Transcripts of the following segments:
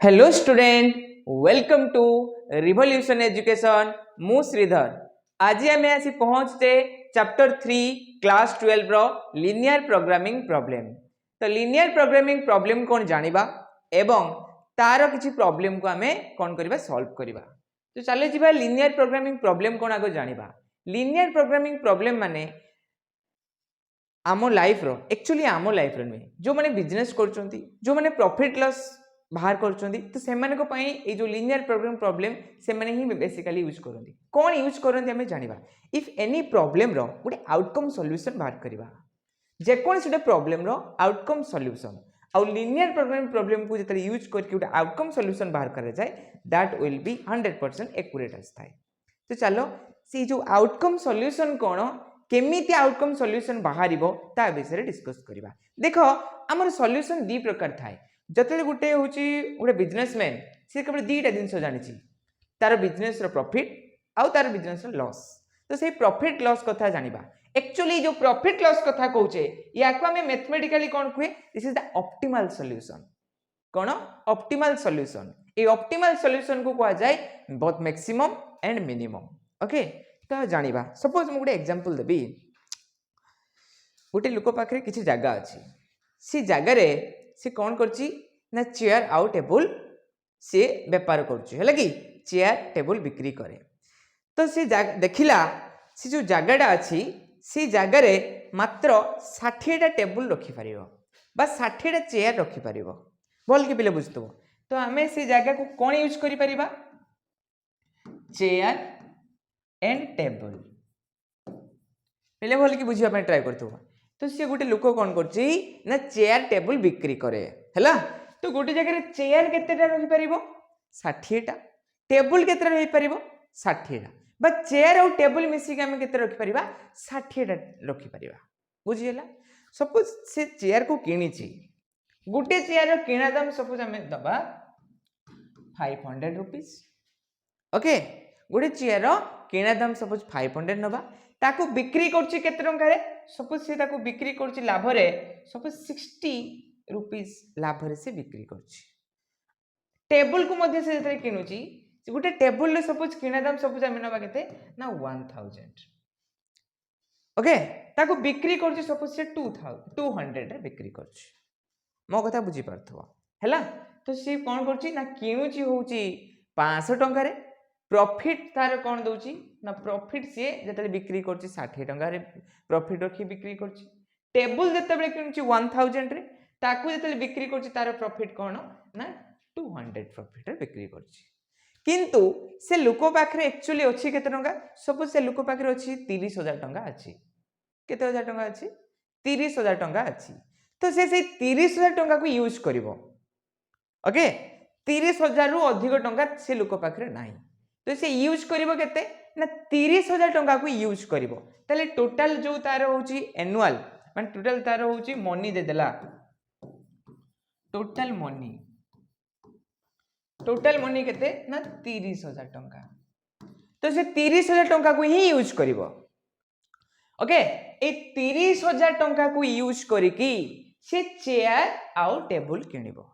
Hello student, welcome to revolution education. मु श्रीधर। आज आम आसी पहुँचते चैप्टर 3 क्लास 12 रो लिनियर प्रोग्रामिंग प्रॉब्लम। तो लिनियर प्रोग्रामिंग प्रॉब्लम कौन जानिबा एवं तार किछि प्रॉब्लम को आमे कौन करिबा सॉल्व करिबा। तो चले जिबा लिनियर प्रोग्रामिंग प्रॉब्लम कौन आगो जानिबा। लिनियर प्रोग्रामिंग प्रॉब्लम माने आम लाइफ रो एक्चुअली आम लाइफ रो नुहे जो माने बिजनेस करचंती, जो माने प्रॉफिट लॉस बाहर करचंती, तो सेमाने को पई ए जो लिनियर प्रोग्राम प्रॉब्लम से माने ही बेसिकली यूज करंती। कोन यूज करंती हमें जानिबा। If any problem row Gute outcome solution बाहर करबा, जे कोन से प्रॉब्लम रो आउटकम सॉल्यूशन और लिनियर प्रोग्रामिंग प्रॉब्लम को जतले यूज करके गुटे आउटकम सॉल्यूशन बाहर करे जाय दैट विल बी 100% एक्यूरेट आस्थाय। तो चलो से जो आउटकम सॉल्यूशन कोन केमिति आउटकम सॉल्यूशन बाहर ता विषय डिस्कस करबा। देखो हमर सॉल्यूशन दी प्रकार थाए। जतले गुटे होची गुटे बिजनेसमैन से केवल दीटा जिंस जानिछि, तार बिजनेस रो प्रॉफिट आउ तार बिजनेस रो लॉस। तो से प्रॉफिट लॉस कथा जानिबा। एक्चुअली जो प्रॉफिट लॉस कथा कहूचे या को हमें मैथमेटिकली कोन कुए this is the optimal solution. Cone optimal solution. A optimal solution को कहा जाय both maximum and minimum. Okay, तो जानिबा। सपोज मु गुटे एग्जांपल देबी। गुटे लोक पाखरे किछि जागा अछि, सी जागा रे सी कौन करची ना चेयर आउ टेबल सी व्यापार करची, है कि चेयर टेबल बिक्री करे। तो सी देखिला सी जो जगाटा अच्छी सी जगार मात्र 60टा टेबल रखिपर बा 60टा चेयर रखिपर। भल कि पिले बुझुव। तो आम से जगह को कौन यूज करिपर, चेयर एंड टेबल। पिले भल कि बुझापी ट्राए कर। तो सी गोटे लोक कौन करची ना चेयर टेबल बिक्री करे हैला। तो गोटे जगह चेयर केतेटा रही परिबो 60टा, टेबल केतेटा रही परिबो 60टा, बा चेयर और टेबल मिसिक आमे केते रखि परिबा 60टा रखि परिबा। बुझियला। सपोज से चेयर को किनिची, गोटे चेयर रो किना दाम सपोज आमे दबा 500 रुपीस। ओके, गोटे चेयर रो किना दाम सपोज 500 नबा, ताको बिक्री करछि केते टंका रे। सपोज से ताको बिक्री करछि लाभ रे सपोज 60 रुपीस लाभ रे से बिक्री करछि। टेबल को मध्य से जतरे किनुछि गोटे टेबल रे सपोज किना दाम सपोज आमे नबा केते ना 1000। ओके, ताको बिक्री करछि सपोज से 200 रे बिक्री करछि। मो कथा बुझी पारथबो हैला। तो से कोन करछि ना किनुछि होछि 500 टंका रे, प्रॉफिट तार कौन दउची ना प्रॉफिट सी जतले बिक्री करछि 60 टंका रे प्रॉफिट रखी बिक्री करछि। टेबल जतबे किनुछि 1000 रे, ताकू जतले बिक्री करछि तार प्रॉफिट कोन ना 200 प्रॉफिट रे बिक्री करछि। किंतु से लोक पाखरे एक्चुअली अछि केते टंका। सपोज से लोक पाखरे अछि 30000 टंका अछि। केते हजार टंका अछि 30000 टंका अछि। तो से 30000 टंका को यूज करिवो। ओके, 30000 रु अधिक टंका से लोक पाखरे नाही। तो से यूज करिवो केते ना 30000 टंका को यूज करिवो। ताले टोटल जो तार होची एनुअल मान टोटल तार होची मनी दे देला। टोटल मनी केते ना 30000 टंका। तो से 30000 टंका को ही यूज करिवो। ओके, ए 30000 टंका को यूज करिकी से चेयर आउ टेबल किनिबो।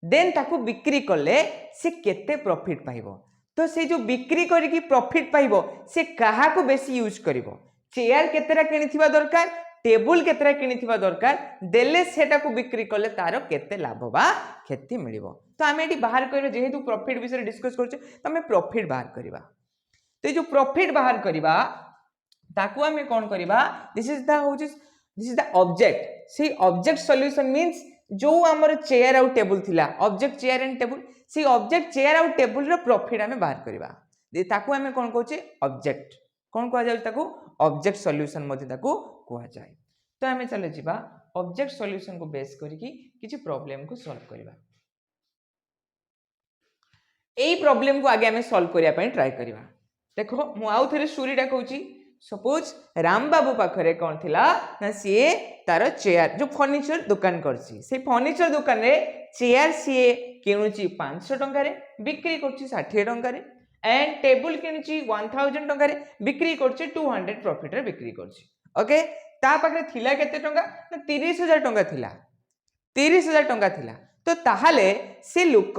देन ताकू बिक्री करले से केते प्रॉफिट पाइबो। तो से जो बिक्री करिकी प्रॉफिट पाइबो से कहा को बेसी यूज करिवो। चेयर केतेरा किनिथिबा दरकार, टेबल केतेरा किनिथिबा दरकार, देले सेटा को बिक्री करले तारो केते लाभ बा क्षति मिलिबो। तो आमे एटी बाहर करबे जेहेतु प्रॉफिट विषय डिस्कस करछे तो आमे प्रॉफिट बाहर करबा। तो जो प्रॉफिट बाहर करबा ताकू आमे कोन करबा दिस इज द ऑब्जेक्ट। से ऑब्जेक्ट सॉल्यूशन मींस जो हमर चेयर आउ टेबल थिला ऑब्जेक्ट चेयर एंड टेबल, से ऑब्जेक्ट चेयर आउ टेबल रो प्रॉफिट आमे बाहर करबा। ताकू आमे कोन कहूचे ऑब्जेक्ट। कोन कहा जाय ताकू ऑब्जेक्ट सॉल्यूशन मध्ये ताकू कहा जाय। तो आमे चले जिबा ऑब्जेक्ट सॉल्यूशन को बेस करिकी किछि प्रॉब्लम को सॉल्व करबा। एई प्रॉब्लम को आगे आमे सॉल्व करिया पय ट्राई करबा। देखो मु आउ थरे स्टोरीटा कहूची। सपोज राम बाबू पाखरे कौन थिला ना सीए तार चेयर जो फर्निचर दुकान करछि, से फर्निचर दुकान रे चेयर सीए किनुची 500 टंका रे बिक्री करछि 60 टंका रे, एंड टेबल किनुची 1000 टंका रे बिक्री करछि 200 प्रॉफिट रे बिक्री करछि। ओके, ता पाखरे थिला केते टंका ना 30000 टंका थिला। 30000 टंका थिला। तो ताहाले से लोक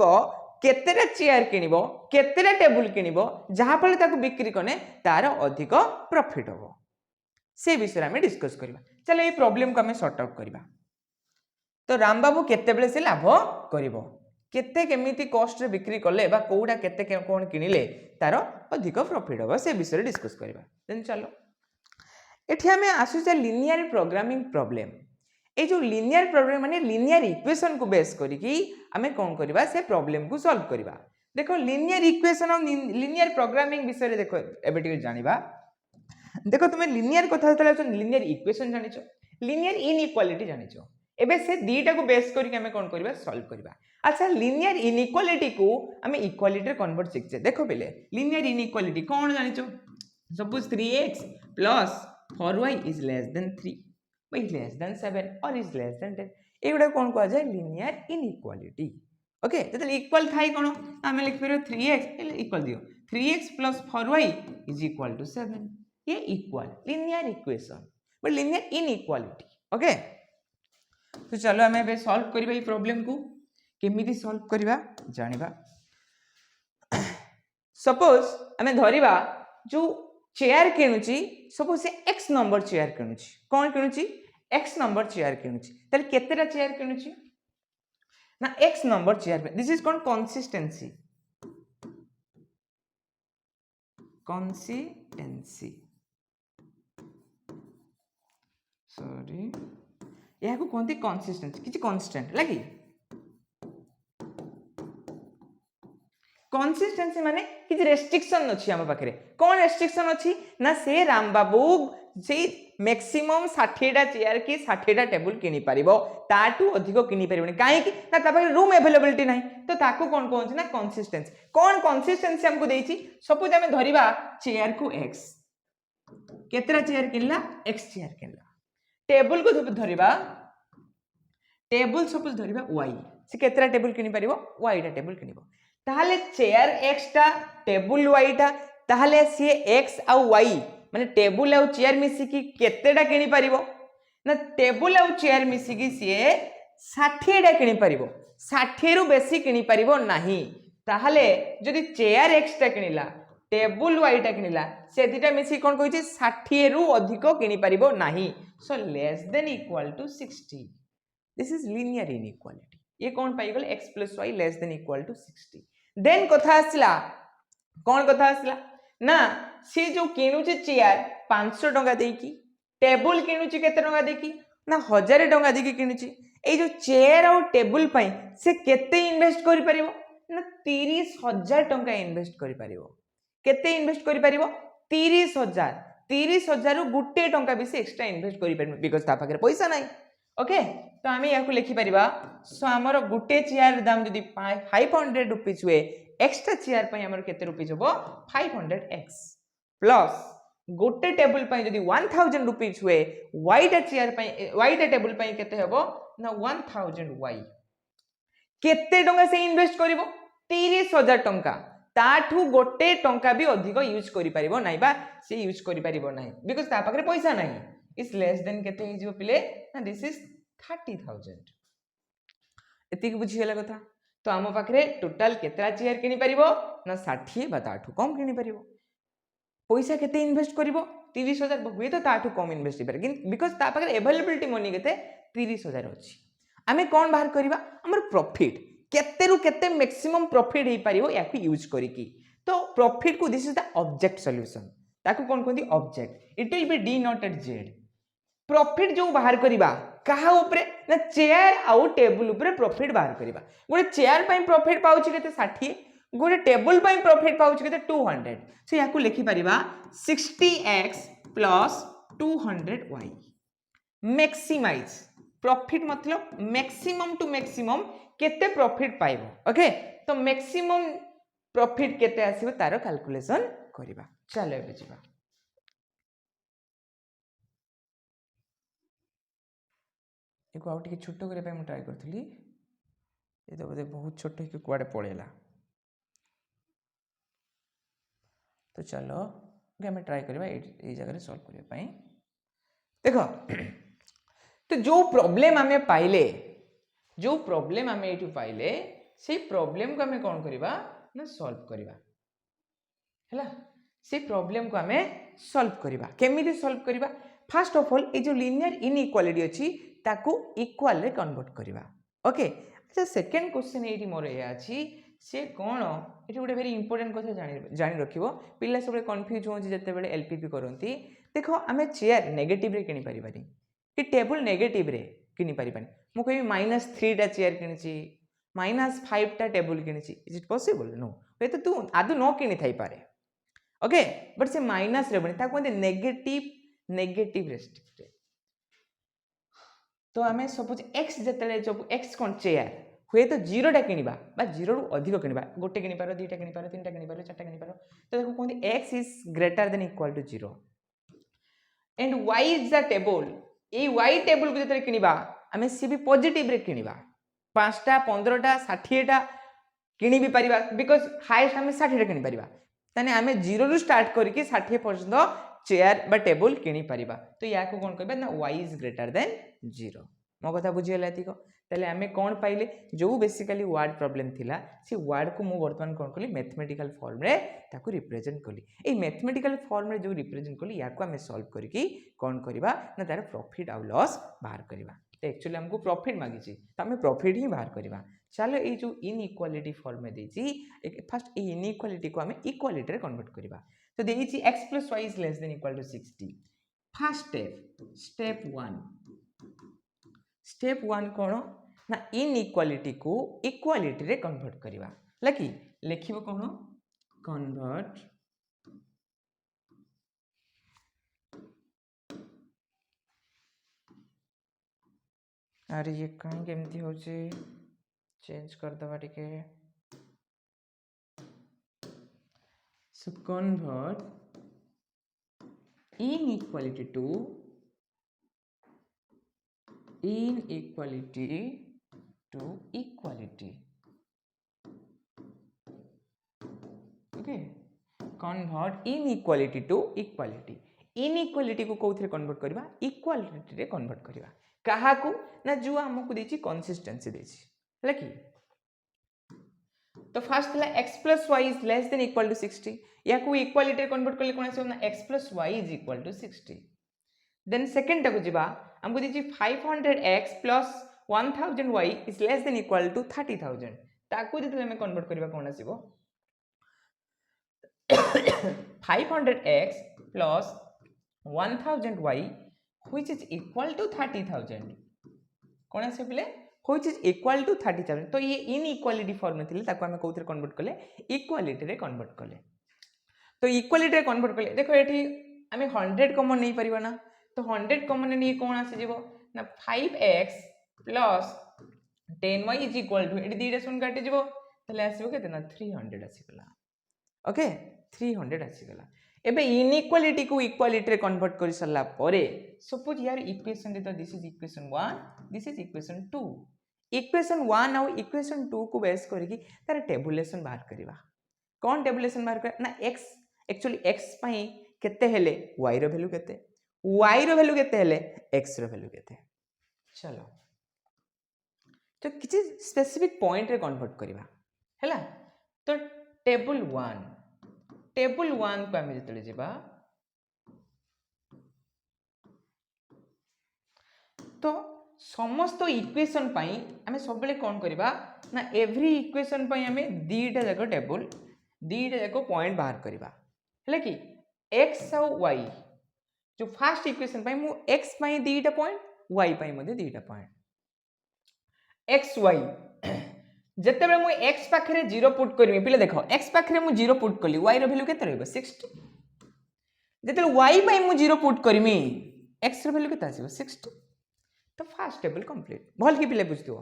केतेटा चेयर किनिबो केतेटा टेबुल किनिबो जहाँ फल ताको बिक्री कने तार अधिक प्रॉफिट हो से विषय में डिस्कस करबा। चलो ये प्रॉब्लम को हमें सॉर्ट आउट करबा। तो राम बाबू केते बेले से लाभ करिवो केते केमिति कॉस्ट रे बिक्री कले बा कोडा केते कोन किनिले तार अधिक प्रॉफिट हो से विषय डिस्कस करबा। देन चलो एठी हमें आसु जे लिनियर प्रोग्रामिंग प्रॉब्लम। ए जो लिनियर प्रॉब्लम माने लिनियर इक्वेशन को बेस करिकी हमें कोन करबा से प्रॉब्लम को सॉल्व करबा। देखो लिनियर इक्वेशन और लिनियर प्रोग्रामिंग विषय रे देखो एबेटी जानिबा। देखो तुम लिनियर कथा लिनियर इक्वेशन जानिचो लिनियर इनइक्वालिटी जानिचो एबे से दीटा को बेस करके हमें कोन करबा सॉल्व करबा। अच्छा लिनियर इनइक्वालिटी को हमें इक्वालिटी रे कन्वर्ट सिखछे। देखो बेले linear inequality cone जानिचो suppose 3x plus 4y is less than 3 by less than 7 or is less than 10 एगुडा कोन को जाय लिनियर इनइक्वालिटी। ओके जतले इक्वल थाई कोन हमें लिख फेरो 3x इक्वल दियो 3x plus 4y is equal to 7 ये equal linear equation but linear inequality. Okay तो चलो हमें बे सॉल्व करबा ई प्रॉब्लम को केमिति सॉल्व करबा जानिबा। सपोज हमें धरिबा जो चेयर किणुची सपोज से x नंबर चेयर किणुची कोन किणुची x नंबर चेयर किणुची ताले केतेटा चेयर किणुची ना x number chair. This is called consistency sorry यह को कोनती कंसिस्टेंसी किछि कांस्टेंट लागी कंसिस्टेंसी माने किछि रेस्ट्रिक्शन अछि हम पाखरे कोन रेस्ट्रिक्शन अछि ना से राम बाबू से मैक्सिमम 60 टा चेयर की 60 टा टेबल किनि परिबो ताटू अधिक किनि परिबोनी काहे कि ना ता पाखरे रूम अवेलेबिलिटी नाही तो ताकू कोन कोन ना कंसिस्टेंसी कोन कंसिस्टेंसी हमको देछि। सपोज हमें धरिबा चेयर को x केतरा चेयर किनला x चेयर किनला टेबल को धरिबा टेबल सपोज धरिबा y से केतरा टेबल किनि परिबो y टा टेबल किनिबो ताहले चेयर x टा टेबल y टा ताहले से x आ y माने टेबल आ चेयर मिसी की केतेटा किनि परिबो ना टेबल आ चेयर मिसी की से 60 टा किनि परिबो 60 रु बेसी किनि परिबो नाही। ताहले जदि चेयर x टा किनिला टेबल y टा किनिला से दिटा मिसी कोन कहिछि 60 रु अधिक किनि परिबो नाही so less than equal to 60। This is linear inequality ये कौन पाई गल x plus y less than equal to 60। Then कथा आसला कौन कथा आसला ना सी जो किनुची चेयर 500 टंका देकी टेबल किनुची केते टंका देकी ना 1000 टंका देकी किनुची ए जो चेयर और टेबल पई से केते इन्वेस्ट करि परिबो ना 30000 टंका इन्वेस्ट करि परिबो केते इन्वेस्ट करि परिबो 30000 रु गुटे टंका भी से एक्स्ट्रा इन्वेस्ट करि परिबो बिकॉज़ ता पाखरे पैसा नाही। ओके तो आम या लिखि पारिबा सो हमर गुटे चेयर दाम जदि 500 रुपीज हुए एक्स्ट्रा चेयर पई हमर केते रुपीज होबो 500x प्लस गोटे टेबल पई जदि 1000 रुपीज हुए वाइट चेयर पई वाइट टेबल पई केते होबो ना 1000y केते टंका से इन्वेस्ट करिवो 30000 टंका ताठू गोटे टंका भी अधिक यूज करि परिबो नाही बा से यूज करि परिबो नाही बिकॉज़ ता पाखरे पैसा नाही इज लेस देन केते हे जिवो पिले ना दिस इज 30000 एतिक बुझी गेला कथा। तो आम पाखरे टोटल केतरा चेयर किनि परिबो ना 60 बा ताठू कम किनि परिबो पैसा केते इन्वेस्ट करिवो 30000 हुए तो ताठू कम इन्वेस्ट करि बिकॉज़ ता पाखरे अवेलेबिलिटी मनी केते 30000 अछि। आमे कोन बाहर करबा हमर प्रॉफिट केते रु केते मैक्सिमम प्रॉफिट हे परिबो याकू यूज करिकी तो प्रॉफिट को this is the object solution ताकू कोन कोंती object it will be denoted z profit जो बाहर करिबा कहा ऊपर ना चेयर आउ टेबल ऊपर प्रॉफिट बाहर करिबा गोटे चेयर पई प्रॉफिट पाउची केते 60 गोटे टेबल पई प्रॉफिट पाउची केते 200 सो याकू लिखि परिबा 60x plus 200y maximise profit मतलब मैक्सिमम टू मैक्सिमम केते प्रॉफिट पाइबो। ओके तो मैक्सिमम प्रॉफिट केते आसीबो तारो कैलकुलेशन करिबा। चलो एबे जिबा एको आउट के छोटो करे पे हम ट्राई करथली ए तो बोले बहुत छोटो के कुआडे पळेला तो चलो हमें ट्राई करबा ए जगह रे सॉल्व करिया पई देखो तो जो प्रॉब्लम हमें पाइले से प्रॉब्लम को हमें कौन करवा ना सॉल्व करवा हैला से प्रॉब्लम को हमें सॉल्व करवा केमिति सॉल्व करवा फर्स्ट ऑफ ऑल ए जो लीनियर इनइक्वालिटी अछि ताकू इक्वल रे कन्वर्ट करवा ओके अच्छा सेकंड क्वेश्चन एटी मोर ए अछि से कोन एटी गोटे वेरी इंपोर्टेंट कथा जानि रखिबो पिल्ला सब कंफ्यूज हो जते बेले एलपीपी करंती देखो हमें चेयर नेगेटिव रे किनि परिबानी कि टेबल नेगेटिव रे किनि परिबानी मु कहि -3 टा चेयर किनिची -5 टा टेबल किनिची इज इट पॉसिबल नो ए तो तू आदु न किनि थाई पारे ओके बट से माइनस रे बनी ता कोन नेगेटिव रेस्ट्रिक्टेड तो हमें सपोज x जतले जब x कोन चेयर हुए तो 0 टा किनिबा बा 0 रु अधिक किनिबा गोटे किनि पारो दुईटा किनि पारो तीनटा किनि पारो चारटा किनि पारो तो देखो कोन x is greater than equal to 0 and y is the table ए y टेबल को जतले किनिबा हमें सी भी पॉजिटिव रे किनिबा 5टा 15टा 60टा किनि भी परिबा बिकॉज़ हाईएस्ट हमें 60 टा किनि परिबा तने हमें 0 रु स्टार्ट करके 60 पर्यंत चेयर बा टेबल किनि परिबा तो या को कोन कहबे ना y इज ग्रेटर देन 0 मो कथा बुझी गेला एतिको तले हमें कोन पाइले जो बेसिकली वर्ड प्रॉब्लम थिला से वर्ड को मु वर्तमान कोन कली मैथमेटिकल फॉर्म रे ताको रिप्रेजेंट कली ए मैथमेटिकल फॉर्म रे जो रिप्रेजेंट कली या को हमें सॉल्व करके कोन करबा ना तार प्रॉफिट और लॉस बाहर करबा तो एक्चुअली हमको प्रॉफिट मांगी छी तो हमें प्रॉफिट ही बाहर करबा चलो ये जो इनइक्वालिटी फॉर्म में देछि फर्स्ट ए इनइक्वालिटी को हमें इक्वालिटी रे कन्वर्ट करबा तो देछि x + y is less than equal to 60 first step 1 कोन ना इनइक्वालिटी को इक्वालिटी रे कन्वर्ट करबा लकी लिखिबो कोन कन्वर्ट अरे ये कहीं केमती हो चेंज कर दबा टिके so convert inequality to equality okay convert inequality to equality को कोथरे कन्वर्ट करबा इक्वालिटी रे कन्वर्ट करबा कहा को ना जो हमको देछि कंसिस्टेंसी देछि हैला कि तो फर्स्ट ला x + y is less than equal to 60 या को इक्वालिटी रे कन्वर्ट करले कोन आसे ना x + y is equal to 60 then second टा को जिबा हमको देछि 500x + 1000y is less than equal to 30000 ताको जते हम कन्वर्ट करबा कोन आसीबो 500x + 1000y which is equal to 30,000 कौन आसे बोले which is equal to 30,000 तो ये इनइक्वालिटी फॉर्म में थिले ताको हमें कोथरे कन्वर्ट करले इक्वालिटी रे कन्वर्ट करले तो इक्वालिटी रे कन्वर्ट करले देखो एठी हमें 100 कॉमन नहीं परिबा ना तो 100 कॉमन नहीं कोन आसे जीवो ना 5x + 10y is equal to एठी दीटा सुन काटी जीवो तले आसीबो केते ना 300 आसीगला ओके 300 आसीगला एबे इनइक्वालिटी को इक्वालिटी रे कन्वर्ट कर सरला परे सपोज यार इक्वेशन दे तो this is equation 1 this is equation 2 equation 1 और इक्वेशन 2 को बेस करके तार टेबुलेशन बाहर करबा कोन टेबुलेशन बाहर कर ना x एक्चुअली x पई केते हेले y रो वैल्यू केते y रो वैल्यू केते हेले x रो वैल्यू केते चलो तो किछि स्पेसिफिक पॉइंट रे कन्वर्ट करबा हैला तो टेबल 1 को हमें जतले जेबा तो समस्त इक्वेशन पाई हमें सब बेले कोन करबा ना एवरी इक्वेशन पाई हमें दीटा जाको टेबल दीटा जाको पॉइंट बाहर करबा हैला कि x और y जो फर्स्ट इक्वेशन पाई मु x पाई दीटा पॉइंट y पाई मध्ये दीटा पॉइंट x y जते बेले मु x पाखरे 0 पुट करबी पिले देखो x पाखरे मु 0 पुट करली y रो वैल्यू केते रहबो 60 जते y पाई मु 0 पुट करमी x रो वैल्यू केते आसीबो 60 तो फर्स्ट टेबल कंप्लीट भल की पिले बुझतिबो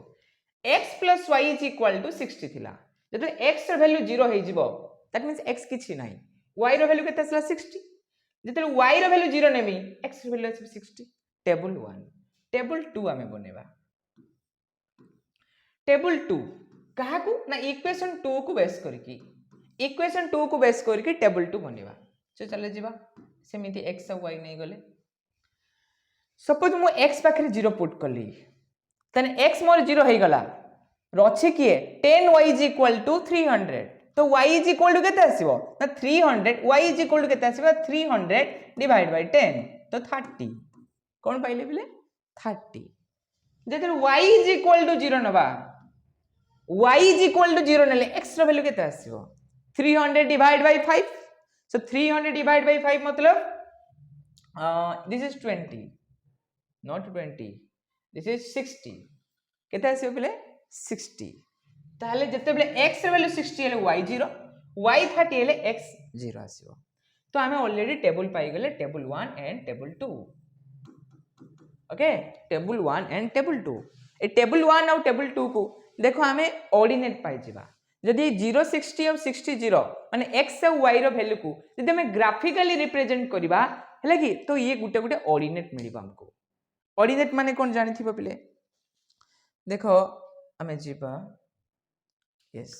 x + y is equal to 60 थिला जते x रो वैल्यू 0 हे जिवो दैट मींस x किछि नाही y रो वैल्यू केते आसला 60 जते y रो वैल्यू 0 नेमी x रो वैल्यू आसीबो 60 टेबल 1 टेबल 2 हमें बनेबा टेबल 2 कहा को ना इक्वेशन 2 को बेस करके टेबल 2 बनेबा चले जीवा सेमिति x और y नहीं गले सपोज मु x पाखरे 0 पुट करली तने x मोर 0 हे गला रचे किए 10y इज इक्वल टू 300 तो y इज इक्वल टू केते आसीबो ना 300 y इज इक्वल टू केते आसीबो 300 डिवाइड बाय 10 तो 30 कोन पाइले बिले 30 जेते y इज इक्वल टू 0 नबा y इज इक्वल टू 0 नेले x रो वैल्यू केते आसीबो 300 divide by 5 so 300 divide by 5 मतलब this is 20 not 20 this is 60 केते आसीबो बिले 60 ताहले जते बेले x रे वैल्यू 60 हेले y 0 y 30 हेले x 0 आसीबो तो हमें ऑलरेडी टेबल पाई गले table 1 and table 2 okay table 1 and table 2 A table 1 और टेबल 2 को देखो हमें ऑर्डिनेट पाई जिबा जदी 0 60 और 60 0 माने x और y रो वैल्यू को जदी हमें ग्राफिकली रिप्रेजेंट करबा हैला कि तो ये गुटे गुटे ऑर्डिनेट मिलिबा हमको ऑर्डिनेट माने कोन जानि थिबो पिले देखो आमे जीवा यस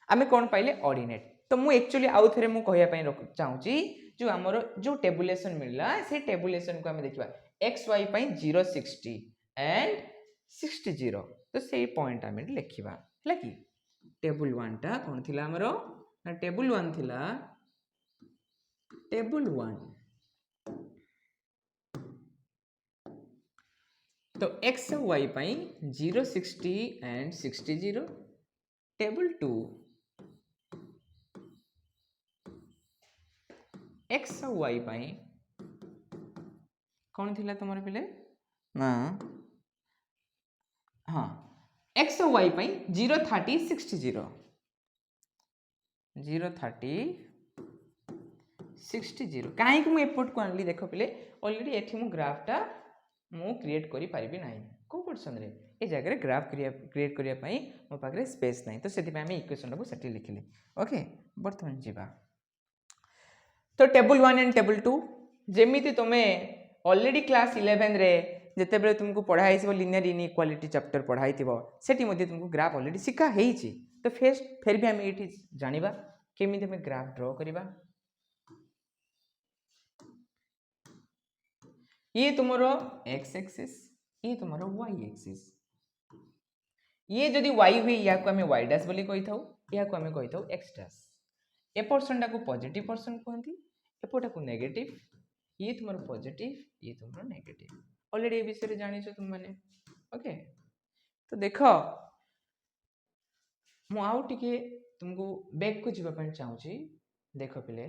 आमे कोन पाइले ऑर्डिनेट तो मु एक्चुअली आउ थरे मु कहया पई चाहूची जो हमरो जो टेबुलेशन मिलला से टेबुलेशन को हमें देखिबा xy पई 0 60 एंड 60 0 तो सेही पॉइंट हमें लिखिबा हला कि टेबल 1 टा कोन थिला हमरो ना टेबल 1 थिला टेबल 1 तो x और y pi 0 60 and 60 0 table 2 x और y पाई कौन थिला तुम्हारे पिले ना हाँ x और y पाई 0 30 60 0 0 30 60 0 काहे कि मु एपोर्ट को आनली देखो पिले ऑलरेडी एठी मु ग्राफ टा मु क्रिएट करि परिबि नाही को पोर्शन रे ए जगह रे ग्राफ क्रिएट करिया पई मो पाखरे स्पेस नाही तो सेति पे हम इक्वेशन को सेटि लिखिले ओके वर्तमान जीवा तो टेबल 1 एंड टेबल 2 जेमिति तमे ऑलरेडी क्लास 11 रे जते बेले तुमको पढाई छिबो लिनियर इनइक्वालिटी चैप्टर पढाई थिबो सेति मध्ये तुमको ग्राफ ऑलरेडी सिखा हेई छी तो फिर भी हम एठी जानिबा केमिति हम ग्राफ ड्रा करिबा ये तुम्हारो x एक्सिस ये तुम्हारो y एक्सिस ये जदि y हुई या को हमें y डैश बोली कहि थाउ या को हमें कहि थाउ x डैश ए पर्सन टा को पॉजिटिव पर्सन कहंती एपोटा को नेगेटिव ये तुम्हारो पॉजिटिव ये तुम्हारो नेगेटिव ऑलरेडी ए विषय रे जानि छ तुम माने ओके तो देखो मु आउ टिके तुमको बैक को जीवा पय चाहू छी देखो पिले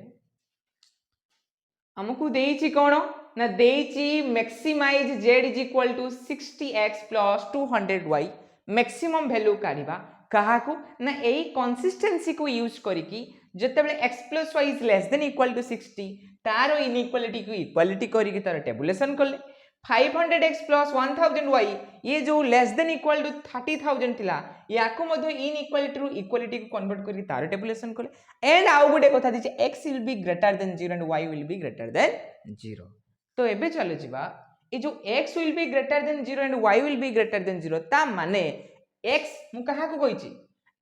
हमकु देइछि कोन ना देइछि maximize z is equal to 60x plus 200y maximum value काढिबा कहा को ना एई कंसिस्टेंसी को यूज करिकि जते बेले x plus y is less than equal to 60 तारो इनइक्वालिटी को इक्वालिटी करिकि तार टेबुलेशन करले 500x प्लस 1000y ये जो लेस देन इक्वल टू 30000 थिला याको मध्ये इनइक्वालिटी रु इक्वालिटी को कन्वर्ट करिकि तार टेबुलेशन करले एंड आउ गुटे कथा दिछि x will be greater than 0 and y will be greater than 0 तो एबे चले जिबा ए जो x will be greater than 0 and y will be greater than 0 ता माने x मु कहा को कहिछि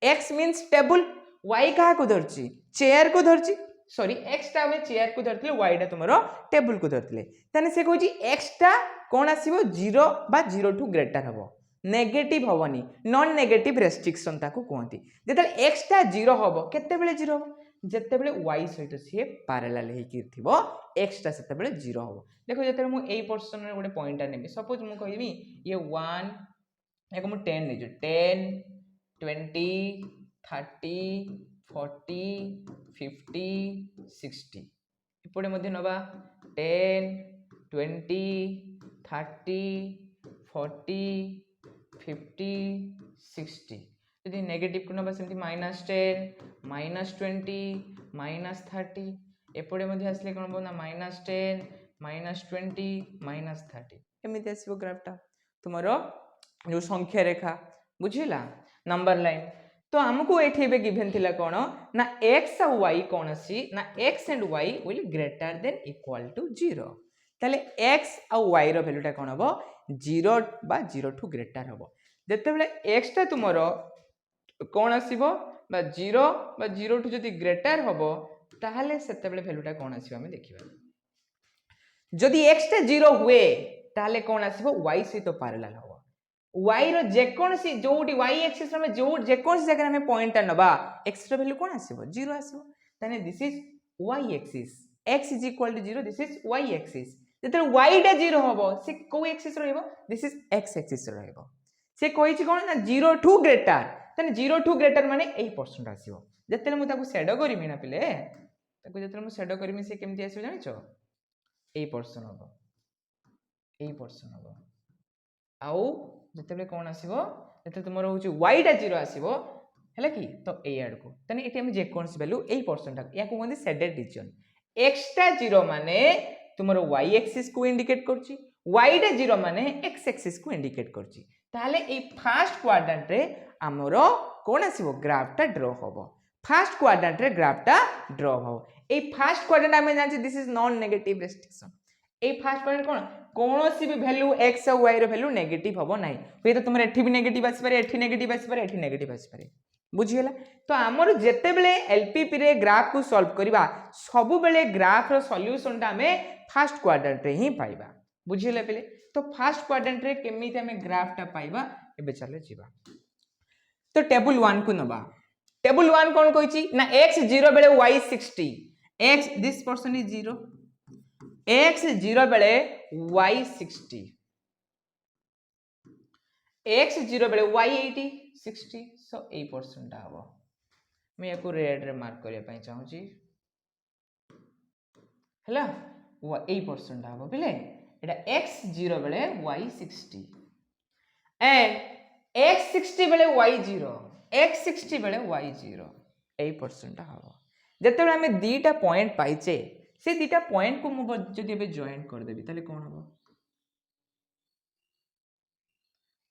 x मींस टेबल y कहा को धरछि चेयर को धरछि सॉरी x टा में चेयर को धरथिले y टा तुमरो टेबल को धरथिले तने से कहिछि x टा कोन आसीबो 0 बा 0 टू ग्रेटर हबो नेगेटिव हबनी नॉन नेगेटिव रेस्ट्रिक्शन ताको कहंती जेते x टा 0 हबो केते बेले 0 हबो जेते बेले y सहित से पैरेलल हे कि थिबो x टा सेते बेले 0 हबो देखो जेते मु एई पोर्शन रे गोटे पॉइंट नेबी सपोज मु कहिबी ये 1 एको मु 10 ले जो 10 20 30 40 50 60 इपडे मध्ये नबा 10 20 30 40 50 60 यदि नेगेटिव को नबा सेमती -10 -20 -30 एपडे मध्ये आसले कोन बोना -10 -20 -30 एमिति आसीबो ग्राफटा तुमरो जो संख्या रेखा बुझिला नंबर लाइन तो हमको एठी बे गिवन थिला कोन ना x और y कोन आसी ना x and y will greater than equal to 0 ताले x और y रो वैल्यूटा कोन हबो 0 बा 0 टू ग्रेटर हबो जते बेले x टा तुमरो कोन आसीबो बा 0 बा 0 टू जदी ग्रेटर हबो ताहाले सेते बेले वैल्यूटा कोन आसीबो हम देखिबा जदी x टा 0 हुए ताहाले कोन आसीबो y सहित पैरेलल हबो y रो जेकोसी जोटी y एक्सिस रे जो जेकोसी जगह हमें पॉइंट नबा x रो वैल्यू कोन आसीबो 0 आसीबो तने this is y axis x is equal to 0 this is y axis जते y टा 0 होबो से को एक्सिस रहइबो दिस इज x एक्सिस रहइबो से कहिछि कोन ना 0 टू ग्रेटर तने 0 टू ग्रेटर माने 8% आसीबो जते मु ताको शेडो करिमि ना पिले ताको जते मु शेडो करिमि से केमति आसीबो जानिछो 8% होबो 8% होबो आउ जते कोन आसीबो जते तुमर होची y टा 0 आसीबो हैला कि तो ए आड को तने एटी हम जे कोनस वैल्यू 8% या को कोन शेडेड रीजन x टा 0 माने तुमर y एक्सिस को इंडिकेट करची y टा 0 माने x एक्सिस को इंडिकेट करची ताले ए फर्स्ट क्वाड्रेंट रे हमरो कोन आसीबो ग्राफ टा ड्रॉ होबो फर्स्ट क्वाड्रेंट रे ग्राफ टा ड्रॉ होबो ए फर्स्ट क्वाड्रेंट हमें जानछि this is non negative restriction ए फर्स्ट क्वाड्रेंट कोन कोनोसी भी वैल्यू x और y रो वैल्यू नेगेटिव होबो नै होय तो तुमरे एठी भी नेगेटिव आसी पारे एठी नेगेटिव आसी पारे एठी नेगेटिव आसी पारे बुझियला तो आमर जेते बेले एलपीपी रे ग्राफ को सॉल्व करिबा सब बेले ग्राफ रो सॉल्यूशन ता हमें फर्स्ट क्वाड्रेंट रे ही पाइबा बुझियला बेले तो फर्स्ट क्वाड्रेंट रे केमिति हमें ग्राफ ता पाइबा एबे चले जीवा तो टेबल 1 को नबा टेबल 1 कोन कहछि ना x 0 बेले y 60 x this person is 0 x 0 बेले y 60 x 0 बेले y 80 60 सो 8% हबो मैं याको रेड रे मार्क करिया पई चाहू छी हला 8% हबो बिले एटा x 0 बेले y 60 एंड x 60 बेले y 0 x 60 बेले y 0 8% हबो जते बेले हमें दीटा पॉइंट पाइचे से दीटा पॉइंट को मु जदि एबे जॉइन कर देबी ताले कोन हबो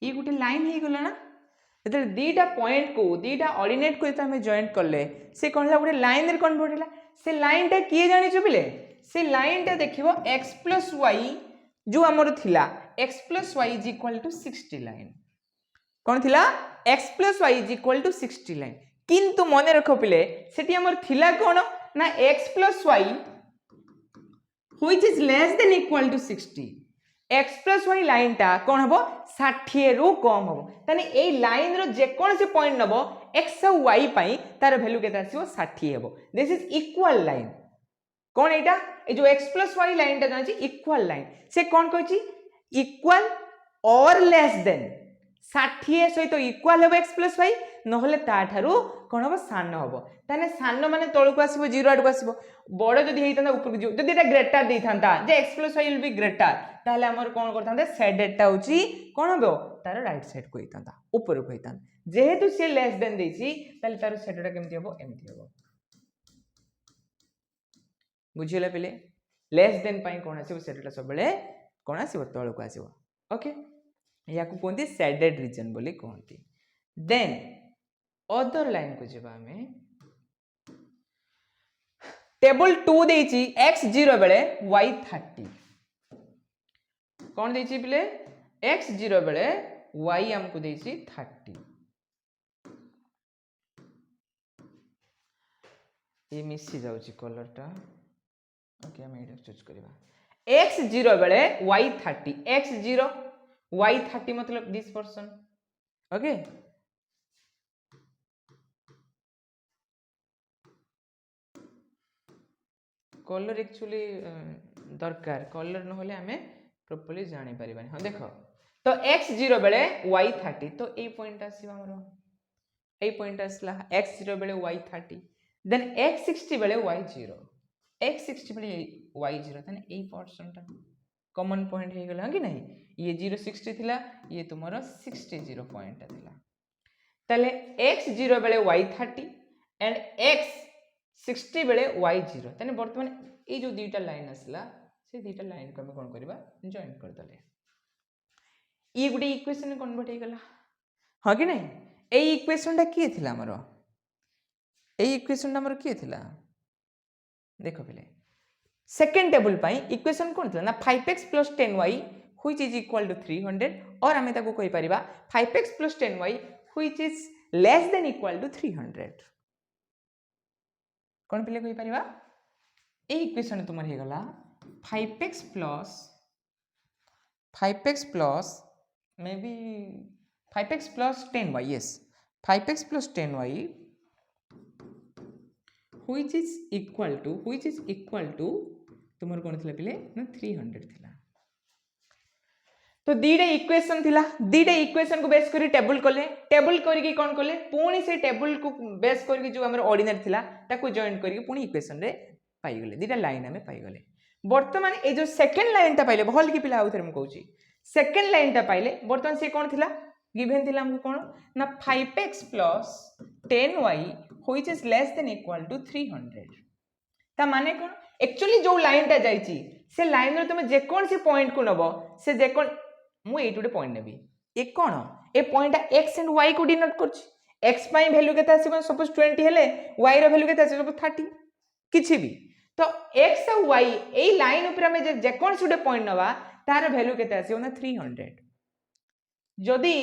ये गुटे लाइन हे गेला ना जते दीटा पॉइंट को दीटा ऑर्डिनेट को जते हमें जॉइन करले से कोन ला गुटे लाइन रे कन्वर्ट होला से लाइन टा किए जानि छु बिले से लाइन टा देखिबो x + y जो हमर थिला x + y = 60 लाइन कोन थिला x + y = 60 लाइन किंतु मने रखो पिले सेठी हमर थिला कोन ना x + y which is less than equal to 60 x + y line टा कोन हबो 60 रु कम हबो तने ए लाइन रो जे कोन से पॉइंट नबो x और y पई तार वैल्यू केता आसीबो 60 हेबो दिस इज इक्वल लाइन कोन एटा ए जो x + y लाइन टा जानि इक्वल लाइन से कोन कहछि इक्वल और लेस देन 60 सहित इक्वल हेबो x + y नहले ता थारु कोन हबो सान हबो तने सान माने तळु को आसीबो 0 आड को आसीबो बड़ जदि हेइतांता ऊपर को जदि एटा ग्रेटर देइथांता जे x + y will be greater ताले हमर कोन करथांते शेडेड टा होची कोन हबो तार राइट साइड को हेइतांता ऊपर को हेइतांता जेहेतु से लेस देन देइची ताले तार शेडेड टा केमति हबो एमति हबो बुझिले पिले लेस देन पई कोन आसीबो शेडेड टा सब बेले कोन आसीबो तळ को आसीबो ओके याकू कोनती शेडेड रीजन बोली कोनती देन अदर लाइन को जेबा हमें टेबल 2 देइची x 0 बेले y 30 कोन देइची पिले x 0 बेले y हमको देइची 30 ये मिसी जाउची कलर टा ओके हम एटा चूज करबा x 0 बेले y 30 x 0 y 30 मतलब this person okay colour actually दरकार कलर न होले हमें प्रॉपर्ली जानि परिबानी हां देखो तो x 0 बेले y 30 तो ए पॉइंट आसीबा हमरो ए पॉइंट आसला x 0 बेले y 30 देन x 60 बेले y 0 x 60 बेले y 0 तने 8% कॉमन पॉइंट हे गेला कि नहीं ये 0 60 थिला ये तुम्हारा 60 0 पॉइंट थिला तले x 0 बेले y 30 एंड x 60 बेले y 0 तने वर्तमान ए जो दीटा लाइन आसला से दीटा लाइन को हम कोन करबा जॉइन कर दले ये गुटे इक्वेशन कन्वर्ट हे गेला हां कि नहीं ए इक्वेशन टा की थिला हमरो ए इक्वेशन टा हमरो की थिला देखो पहले सेकंड टेबल पाई इक्वेशन कोन थिला ना 5x + 10y which is equal to 300 और हमें ताको कहि परिबा 5x + 10y which is less than equal to 300 कोन पहले कहि परिबा ए इक्वेशन तुमर हे गला 5x + may be 5x plus 10y, yes, 5x plus 10y which is equal to तुमर कौन थिला पिले ना 300 थिला। तो दीटा इक्वेशन थिला, दीटा इक्वेशन को बेस करी टेबल कले, टेबल करी कौन कले पुणी से टेबल को बेस करी जो हमर ऑर्डिनरी थिला ताको जॉइन करी पुणी इक्वेशन रे पाई गले, दीटा लाइन हमें पाई गले। वर्तमान ए जो सेकंड लाइन ता पाइले भल की पिला आउथरे हम कहूची, सेकंड लाइन ता पाइले वर्तमान से कौन थिला गिवन थिला हमको कौन ना 5x plus 10y which is less than equal to 300। ता माने कौन एक्चुअली जो लाइन ता जाईची से लाइन रे तुम जे कौन सी पॉइंट को नबो से जे कौन मु एटुडे पॉइंट नेबी ए कौन ए पॉइंट x एंड y को डिनोट करछि, x पाई वैल्यू केता आसीबो सपोज 20 हेले y रो वैल्यू केता आसीबो 30 किछि भी तो x और y ए लाइन ऊपर हमें जे कौन सुडे पॉइंट नबा तार वैल्यू केते आसीबो ना 300। जदि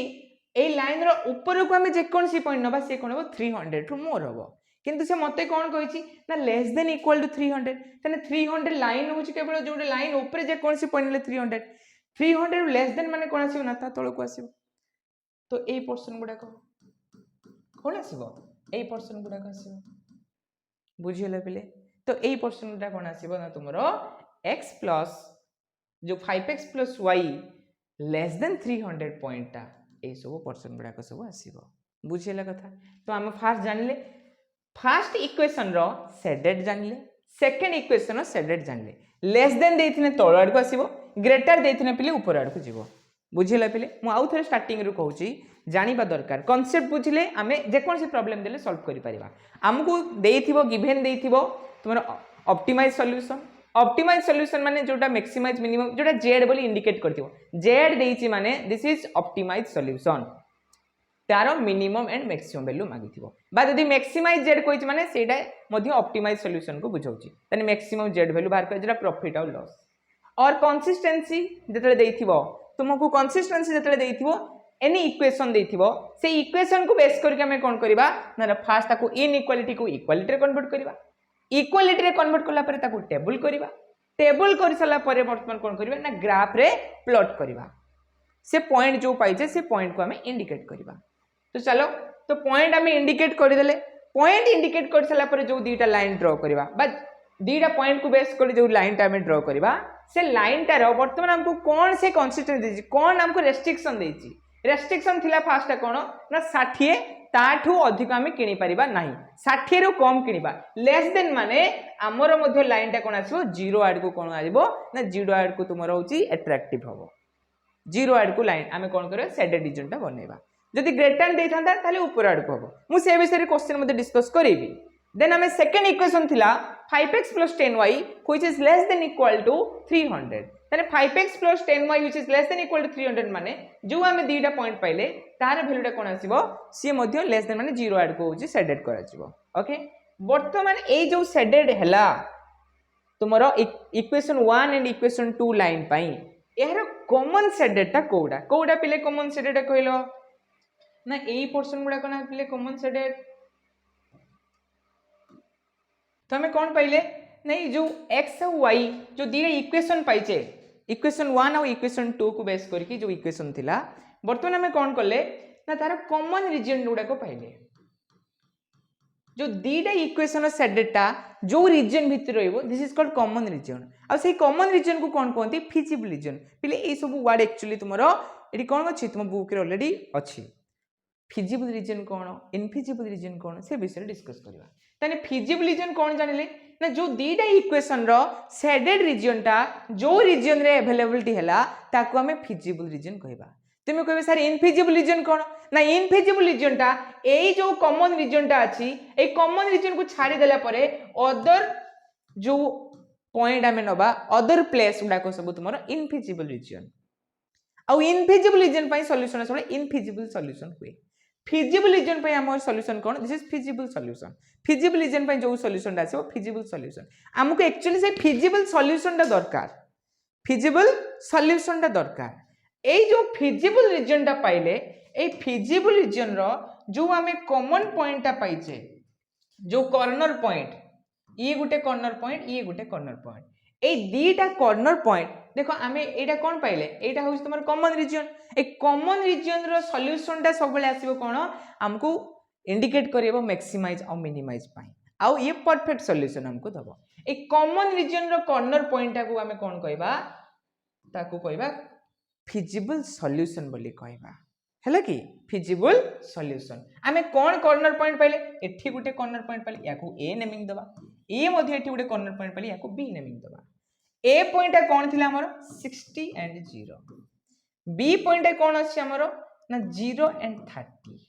ए लाइन रो ऊपर को हमें जे कौन सी पॉइंट नबा से कोन हो 300 रु मोर हो, किंतु से मते कोन कहिछि ना लेस देन इक्वल टू 300। तने 300 लाइन होछि केवल जो लाइन ऊपर जे कौन सी पॉइंट ले 300 लेस देन माने कोन आसीबो ना ता तळ को आसीबो। तो ए पोर्शन गुडा को कोन आसीबो ए पोर्शन गुडा को आसीबो, बुझियले पिले। तो ए पोर्शन गुडा कोन आसीबो ना तुमरो x प्लस जो 5x plus y less then 300 point ता ए सब पोर्शन गुडा को सब आसीबो, बुझियले कथा। तो हम फास्ट जानिले फर्स्ट इक्वेशन रो शेडेड जानिले, सेकंड इक्वेशन रो शेडेड जानिले, लेस देन देथिने तळ आड को आसीबो, ग्रेटर देथिने पिले ऊपर आड को जीवो, बुझियले पिले। मु आउ थरे स्टार्टिंग रो कहूची जानिबा दरकार, कांसेप्ट बुझिले आमे जे कोन से प्रॉब्लम देले सॉल्व करि परिबा। हमकु देइथिबो गिवन देइथिबो तुमरो ऑप्टिमाइज सॉल्यूशन, ऑप्टिमाइज सॉल्यूशन माने जोटा मैक्सिमाइज मिनिमम जोटा जेड बोली इंडिकेट करथिबो, जेड देइची माने दिस इज ऑप्टिमाइज सॉल्यूशन, तारो मिनिमम एंड मैक्सिमम वैल्यू मागिथिबो। बा यदि मैक्सिमाइज जेड कोइची माने सेटा मध्ये ऑप्टिमाइज सॉल्यूशन को बुझौची, तने मैक्सिमम जेड वैल्यू बाहर कर जेटा प्रॉफिट और लॉस। और कंसिस्टेंसी जतले देइथिबो तुमको कंसिस्टेंसी जतले देइथिबो एनी इक्वेशन देइथिबो से इक्वेशन को बेस करके हमें कोन करबा ना फास्ट ताको इनइक्वालिटी को इक्वालिटी रे कन्वर्ट करबा, इक्वालिटी रे कन्वर्ट करला परे ताको टेबल करबा, टेबल कर सला परे वर्तमान कोन करबा ना ग्राफ रे प्लॉट करबा, से पॉइंट जो पाइजे से पॉइंट को हमें इंडिकेट करबा। तो चलो तो पॉइंट हमें इंडिकेट कर देले, पॉइंट इंडिकेट कर सला परे जो दीटा लाइन ड्रॉ करबा बा दीटा पॉइंट को बेस कर जो लाइन टा हमें ड्रॉ करबा से लाइन टा रो वर्तमान हमको कौन से कंसिस्टेंट देछि, कौन हमको रेस्ट्रिक्शन देछि, रेस्ट्रिक्शन थिला फास्ट कोन ना 60 ताठू अधिक हमें किनि परिबा नाही, 60 रु कम किनिबा, लेस देन माने हमरो मध्ये लाइन टा कोन आसीबो जीरो आड को कोन आइबो ना जीरो आड को तुमरो होची अट्रैक्टिव हबो, जीरो आड को लाइन हमें कोन करे शेडेड रीजन टा बनेबा। जदि ग्रेटर देइ थांता ताले ऊपर आड को हबो, मु से विषय रे क्वेश्चन मध्ये डिस्कस करेबी। देन हमें सेकंड इक्वेशन थिला 5x plus 10y which is less than equal to 300। तने 5x plus 10y which is less than equal to 300 माने जो हमें दीटा पॉइंट पाइले तार वैल्यूटा कोन आसीबो सी मध्ये लेस देन माने जीरो ऐड को होची शेडेड करा जिवो। ओके वर्तमान ए जो शेडेड हैला तुमरो इक्वेशन 1 एंड इक्वेशन 2 लाइन पई एहर कॉमन शेडेडटा कोडा कोडा पिले कॉमन शेडेड कहलो ना ए पोर्शन गुडा कोन पिले कॉमन शेडेड। तो हमें कौन पाइले नहीं जो x और y जो दिए इक्वेशन पाइचे इक्वेशन 1 और इक्वेशन 2 को बेस करके जो इक्वेशन थिला वर्तमान हमें कौन करले ना तार कॉमन रीजन गुडा को पाइले, जो दीटा इक्वेशन सेटटा जो रीजन भितर रहइबो this is called common region. आ से कॉमन रीजन को कौन कहते फिजिबल रीजन पिले ए सब वर्ड एक्चुअली तुमरो एडी कौन अछि तुम बुक रे ऑलरेडी अछि। फिजिबल रीजन कौन इनफिजिबल रीजन कौन से विषय डिस्कस करबा। तने फिजिबल रीजन कौन जानिले ना जो दीटा इक्वेशन रो शेडेड रीजन टा जो रीजन रे अवेलेबिलिटी हैला ताको हमें फिजिबल रीजन कहबा। तुम कहबे सर इनफिजिबल रीजन कौन ना इनफिजिबल रीजन टा ए जो कॉमन रीजन टा अछि ए कॉमन रीजन को छाड़ी देला परे अदर जो पॉइंट हमें नबा अदर प्लेस गुडा को सब तुमरो इनफिजिबल रीजन। आ इनफिजिबल रीजन पई सॉल्यूशन असले इनफिजिबल सॉल्यूशन हुए। फिजिबल रीजन पे हमर solution cone this is feasible solution. Feasible region पे जो सॉल्यूशन आसे वो फिजिबल सॉल्यूशन। हमको एक्चुअली से फिजिबल सॉल्यूशन दा दरकार, फिजिबल सॉल्यूशन दा दरकार। ए जो फिजिबल रीजन दा पाइले ए फिजिबल रीजन रो जो हमें कॉमन पॉइंट ता पाइचे जो कॉर्नर पॉइंट ये गुटे कॉर्नर पॉइंट ये गुटे कॉर्नर पॉइंट ए दीटा कॉर्नर पॉइंट देखो आमे एटा कोन पाइले एटा होउछ तुमर कॉमन रीजन ए कॉमन रीजन रो सॉल्यूशन टा सब बेले आसीबो कोन हमको इंडिकेट करियो मैक्सिमाइज और मिनिमाइज पाई आउ ये परफेक्ट सॉल्यूशन हमको दबो ए कॉमन रीजन रो कॉर्नर पॉइंट को हमें कोन कहबा ताको कहबा फिजिबल सॉल्यूशन बोली कहबा हैला कि फिजिबल सॉल्यूशन आमे कोन कॉर्नर पॉइंट पाइले एठी गुटे कॉर्नर पॉइंट पाइले याको ए नेमिंग दबा ए मध्ये एठी गुटे कॉर्नर पॉइंट पाइले याको बी नेमिंग दबा ए पॉइंट कौन थी हमर 60 एंड 0 बी पॉइंट कौन अछि हमर ना 0 एंड 30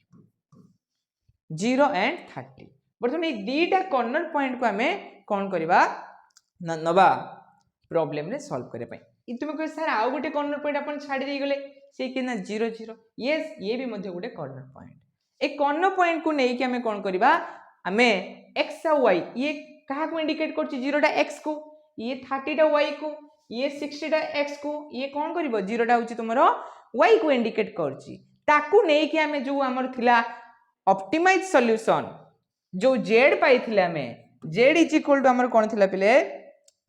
0 एंड 30 बर्तमान ए दीटा कॉर्नर पॉइंट को हमें कौन करबा नबा प्रॉब्लम रे सॉल्व करे पई इ तुम कह सर आउ गोटे कॉर्नर पॉइंट अपन छाड़ी दे गेले से कि ना 0 0 यस ये भी मध्ये गोटे कॉर्नर पॉइंट ए कॉर्नर पॉइंट को नै कि हमें कौन करबा हमें x और y ये कहा को इंडिकेट करछि 0 टा x को ये 30 टा y को ये 60 टा x को ये कौन करिवो 0 टा होची तुमरो y को इंडिकेट करछि ताकू नै कि हमें जो हमर थिला ऑप्टिमाइज सॉल्यूशन जो z पाइथिले हमें z इज इक्वल टू हमर कोन थिला पिले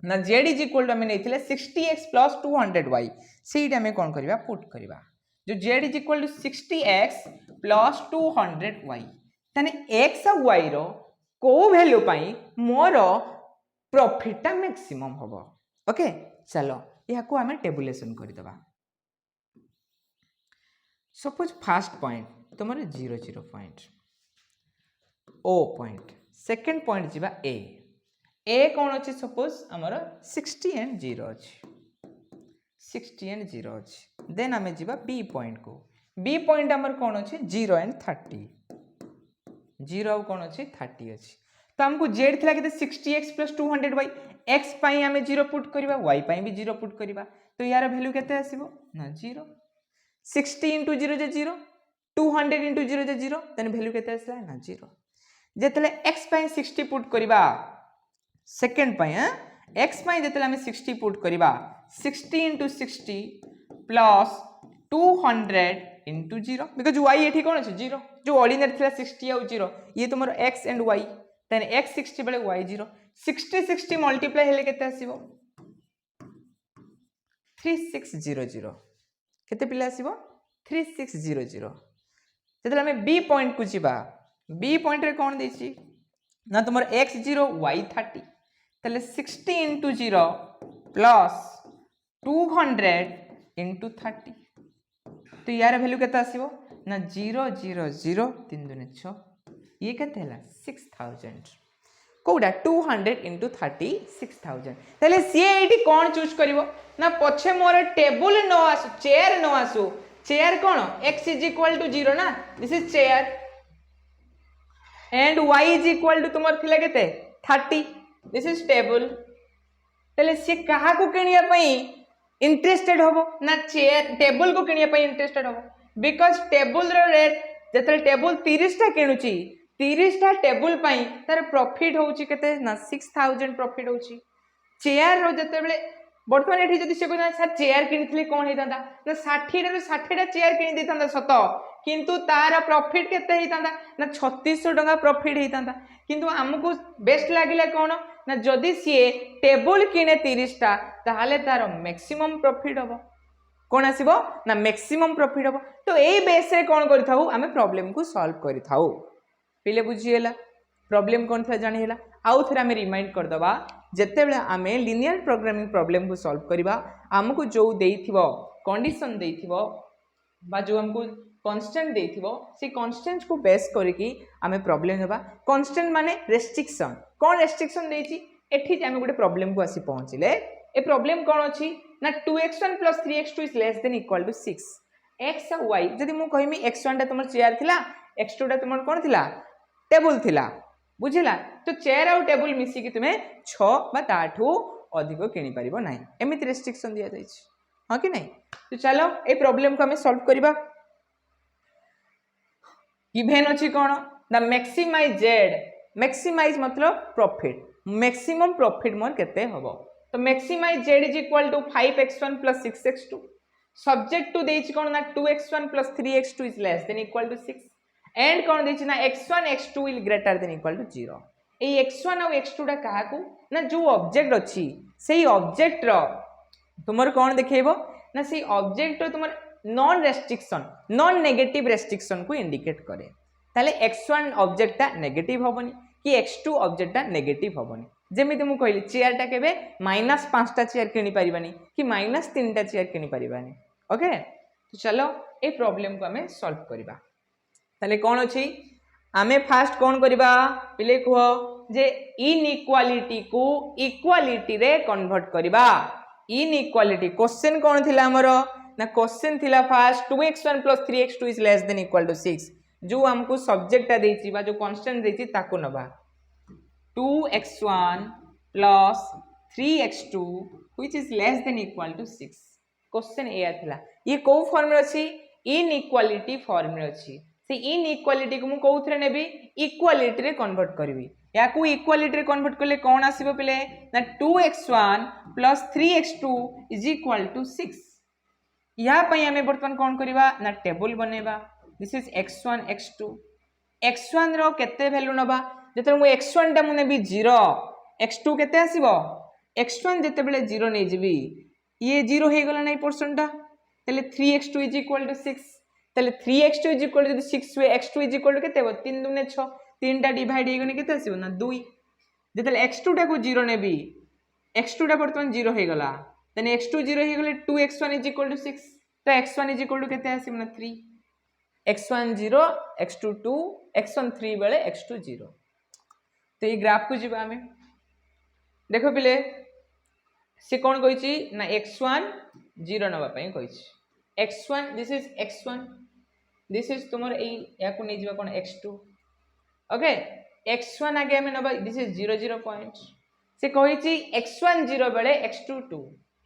ना z इज इक्वल टू हमें नैथिले 60x + 200y सेटा हमें कोन करबा पुट करबा जो z is equal to 60x + 200y तने x और y रो को वैल्यू पाई मोर प्रॉफिट टा मैक्सिमम होबो ओके चलो या को हमें टेबुलेशन कर दबा सपोज फर्स्ट पॉइंट तुमरे 0 0 पॉइंट ओ पॉइंट सेकंड पॉइंट जीवा ए कौन अछि सपोज हमर 60 एंड 0 अछि 60 एंड 0 अछि देन हमें जीवा बी पॉइंट को बी पॉइंट हमर कौन अछि 0 एंड 30 0 और कौन अछि 30 अछि तो हमको z थिला केते 60x + 200y x पाई हमें 0 पुट करबा y पाई भी 0 पुट करबा तो यार वैल्यू केते आसीबो ना 0 60 * 0 जे 0 200 * 0 जे 0 तने वैल्यू केते आसला ना 0 जेतले x पाई 60 पुट करबा सेकंड पाई x पाई जेतले हमें 60 पुट करबा 60 * 60 + 200 * 0 बिकॉज़ y एठी कोन अछि 0 जो ऑर्डिनरी थिला 60 और 0 ये तुमरो x and y then x 60 बले y 0 60 60 मल्टीप्लाई हेले केते आसीबो 3600 केते पिले आसीबो 3600 जेतले हमें b पॉइंट को जिबा b पॉइंट रे कोन देछि ना तुमर x 0 y 30 तले 60 * 0 + 200 * 30 तो यार वैल्यू केते आसीबो ना 0 0 0 3 2 6 ये केते हला 6000 कोडा 200 * 30 6000 तले सी एटी कोन चूज करिवो ना पछे मोर टेबल न आसु चेयर कोन x = 0 ना this is chair and y = तुमर थिले केते 30 दिस इज टेबल तले सी कहा को किनिया पई इंटरेस्टेड होबो ना चेयर टेबल को किनिया पई इंटरेस्टेड होबो बिकॉज़ टेबल रो रेट जतले टेबल 30 टा किनुची 30 टा टेबल पाई तार प्रॉफिट होउची केते ना 6000 प्रॉफिट होउची चेयर रो जते बेले वर्तमान एठी जदि से कोना सर चेयर किनिथले कोन हेतांदा ना 60 टा 60 टा चेयर किनि देतांदा सत किंतु तार प्रॉफिट केते हेतांदा ना 3600 टका प्रॉफिट हेतांदा किंतु हमकु बेस्ट लागिला कोन ना जदि सी टेबल किने 30 टा ताहाले तार मैक्सिमम प्रॉफिट होबो कोन आसीबो ना मैक्सिमम प्रॉफिट होबो तो एई बेस रे कोन करिथाउ हमें प्रॉब्लम को सॉल्व करिथाउ पिले बुझिएला प्रॉब्लम कोन था जानि हैला आउ थरा हमें रिमाइंड कर दबा जते बेले हमें लीनियर प्रोग्रामिंग प्रॉब्लम को सॉल्व करबा हमको जो देइथिबो कंडीशन देइथिबो बा जो हमको कांस्टेंट देइथिबो से कांस्टेंट को बेस करके हमें प्रॉब्लम हेबा कांस्टेंट माने रेस्ट्रिक्शन कोन रेस्ट्रिक्शन देइछि एठी हमें गोटे प्रॉब्लम को आसी पहुंचिले ए प्रॉब्लम कोन अछि ना 2x1 + 3x2 is less than equal to 6 x और y जदि मु कहिमी x1 टा तुमर चेयर थिला x2 टा तुमर कोन थिला टेबल थिला बुझिला तो चेयर और टेबल मिसी कि तुमे 6 बा ताठू अधिक किनि परिबो नाही एमिति रेस्ट्रिक्शन दिया जाय छी हां कि नहीं तो चलो ए प्रॉब्लम को हमें सॉल्व करबा गिवन अछि कोन द मैक्सिमाइज z मैक्सिमाइज मतलब प्रॉफिट मैक्सिमम प्रॉफिट मोर केते होबो तो maximise z = 5x1 + 6x2 subject to देछि कोन ना 2x1 + 3x2 is less than equal to 6 and कोन देछि ना x1 x2 will greater than equal to 0 A x1 और x2 टा काहा को ना जो ऑब्जेक्ट अछि सेही ऑब्जेक्ट रो तुमर कौन देखो ना से ऑब्जेक्ट तुम non restriction non negative restriction को इंडिकेट करे ताले x1 ऑब्जेक्टटा नेगेटिव होबनी कि x2 ऑब्जेक्टटा नेगेटिव होबनी जेमिति मु कहली चेयरटा केबे -5टा चेयर किनी परिबानी कि -3टा चेयर किनी परिबानी ओके। तो चलो ए प्रॉब्लम को हमें सॉल्व करबा ताले कौन अछि आमे फास्ट कौन करबा पिले कहो जे इनइक्वालिटी को इक्वालिटी रे कन्वर्ट करबा इनइक्वालिटी क्वेश्चन कौन थिला हमरो ना क्वेश्चन थिला first 2x1 + 3x2 is less than equal to 6 जो हमको सब्जेक्ट देछि बा जो कांस्टेंट देछि ताको नबा 2x1 + 3x2 which is less than equal to 6 question एया थिला ये को फॉर्म रे अछि इनइक्वालिटी फॉर्म रे अछि से इनइक्वालिटी को मु कोउथरे नेबी इक्वालिटी रे कन्वर्ट करबी या को इक्वालिटी रे कन्वर्ट करले कोन आसीबो पिले ना 2x1 + 3x2 is equal to 6 या पई हमें बर्तमान कोन करबा ना टेबल बनेबा this is x1 x2 x1 रो केते वैल्यू नबा जते मु x1 टा मु नेबी 0 x2 केते आसीबो x1 जते बेले 0 नै जिबी ये 0 हे गला नै परसेंट टा तले 3x2 इज इक्वल टू 6 तले 3x2 इज इक्वल टू 6 हुए x2 इज इक्वल टू केते हो 3 2 6 3 टा डिवाइड हे गने केते आसीबो ना 2 जते x2 टा को 0 नेबी x2 टा बर्तमान 0 हे गला तने x2 0 हे गले 2x1 इज इक्वल टू 6 तो x1 इज इक्वल टू केते आसीबो ना 3 x1 0 x2 2 x1 3 बेले x2 0 तो ये ग्राफ को जीवा हमें देखो पिले से कौन कहिछि ना x1 0 नबा पई कहिछि x1 this is x1 this is तुमर ए या को नै जीवा कोन x2 ओके x1 आगे हमें नबा दिस इज 0 0 पॉइंट से कहिछि x1 0 बेले x2 2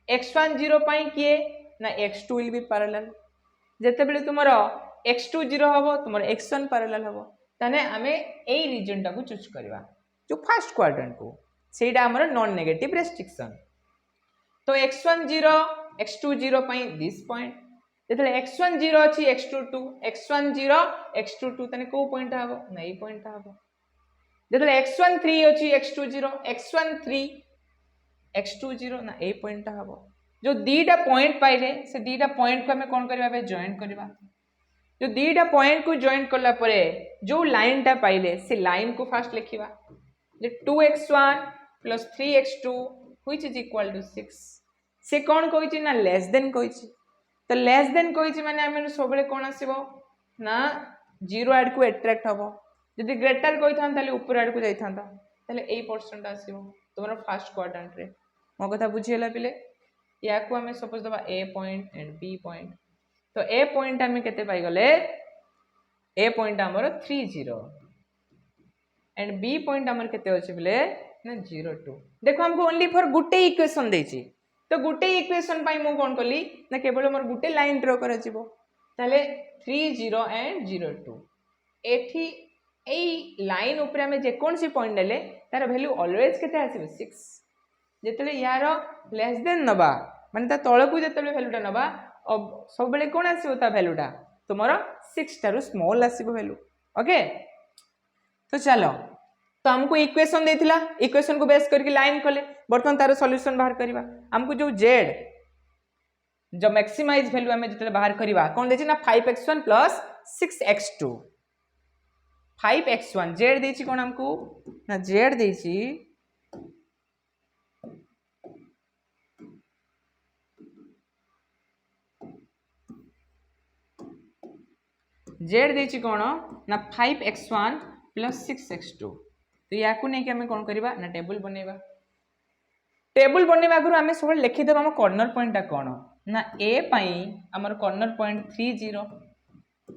x1 0 पई किए ना x2 विल बी पैरेलल जते बेले तुमरो x2 0 हबो तुमरो x1 पैरेलल हबो तने हमें ए रीजन टा को चूज करबा जो फर्स्ट क्वाड्रेंट को सेटा हमर नॉन नेगेटिव रेस्ट्रिक्शन तो x1 0 x2 0 पई दिस पॉइंट जते x1 0 अछि x2 2 x1 0 x2 2 तने को पॉइंट हबो ना ए पॉइंट हबो जते x1 3 अछि x2 0 x1 3 x2 0 ना ए पॉइंट हबो जो दीटा पॉइंट पाइले से दीटा पॉइंट को हमें कोन करबा बे जॉइन करबा जो दीटा पॉइंट को जॉइन करला परे जो लाइन टा पाइले से लाइन को फास्ट लिखिबा जे 2x1 + 3x2 which is equal to 6 से कोन कहिछि ना लेस देन कहिछि तो लेस देन कहिछि माने हमें सबले कोन आसीबो ना 0 ऐड को अट्रैक्ट हबो जदि ग्रेटर कहिथान ताले ऊपर ऐड को जाइथांता ताले 8% आसीबो तोमरो फर्स्ट क्वाड्रेंट रे मो कथा बुझियला पिले या को हमें सपोज दबा a point and b point तो a पॉइंट हमें केते पाई गले a पॉइंट हमरो 3 0 एंड b पॉइंट हमर केते होछि बिले ना 0 2 देखो हमको ओनली फॉर गुटे इक्वेशन देछि तो गुटे इक्वेशन पाई मु कोन करली ना केवल हमर गुटे लाइन ड्रा करा जिवो ताले 3 0 एंड 0 2 एठी ए लाइन ऊपर हमें जे कोन सी पॉइंट देले तार वैल्यू ऑलवेज केते आसीबो 6 जेतले यार लेस देन नबा माने ता तळकू जेतले वैल्यूटा नबा सब बेले कोन आसीबो ता वैल्यूटा तुमरो 6 टारू स्मॉल आसीबो वैल्यू ओके। तो चलो तो हमको इक्वेशन देथिला इक्वेशन को बेस करके लाइन कले बर्तमान तार सॉल्यूशन बाहर करबा हमको जो z जो मैक्सिमाइज वैल्यू हमें जेतले बाहर करबा कोन देछि ना 5x1 + 6x2 5x1 z देछि कोन हमको ना z देछि z देछि कोन ना 5x1 + 6x2 तो या को नै कि हमें कोन करबा ना टेबल बनेबा टेबल बनेबा गुरु हमें सब लिखि देबा हम कॉर्नर पॉइंट ता कोन ना a पई हमर कॉर्नर पॉइंट 3 0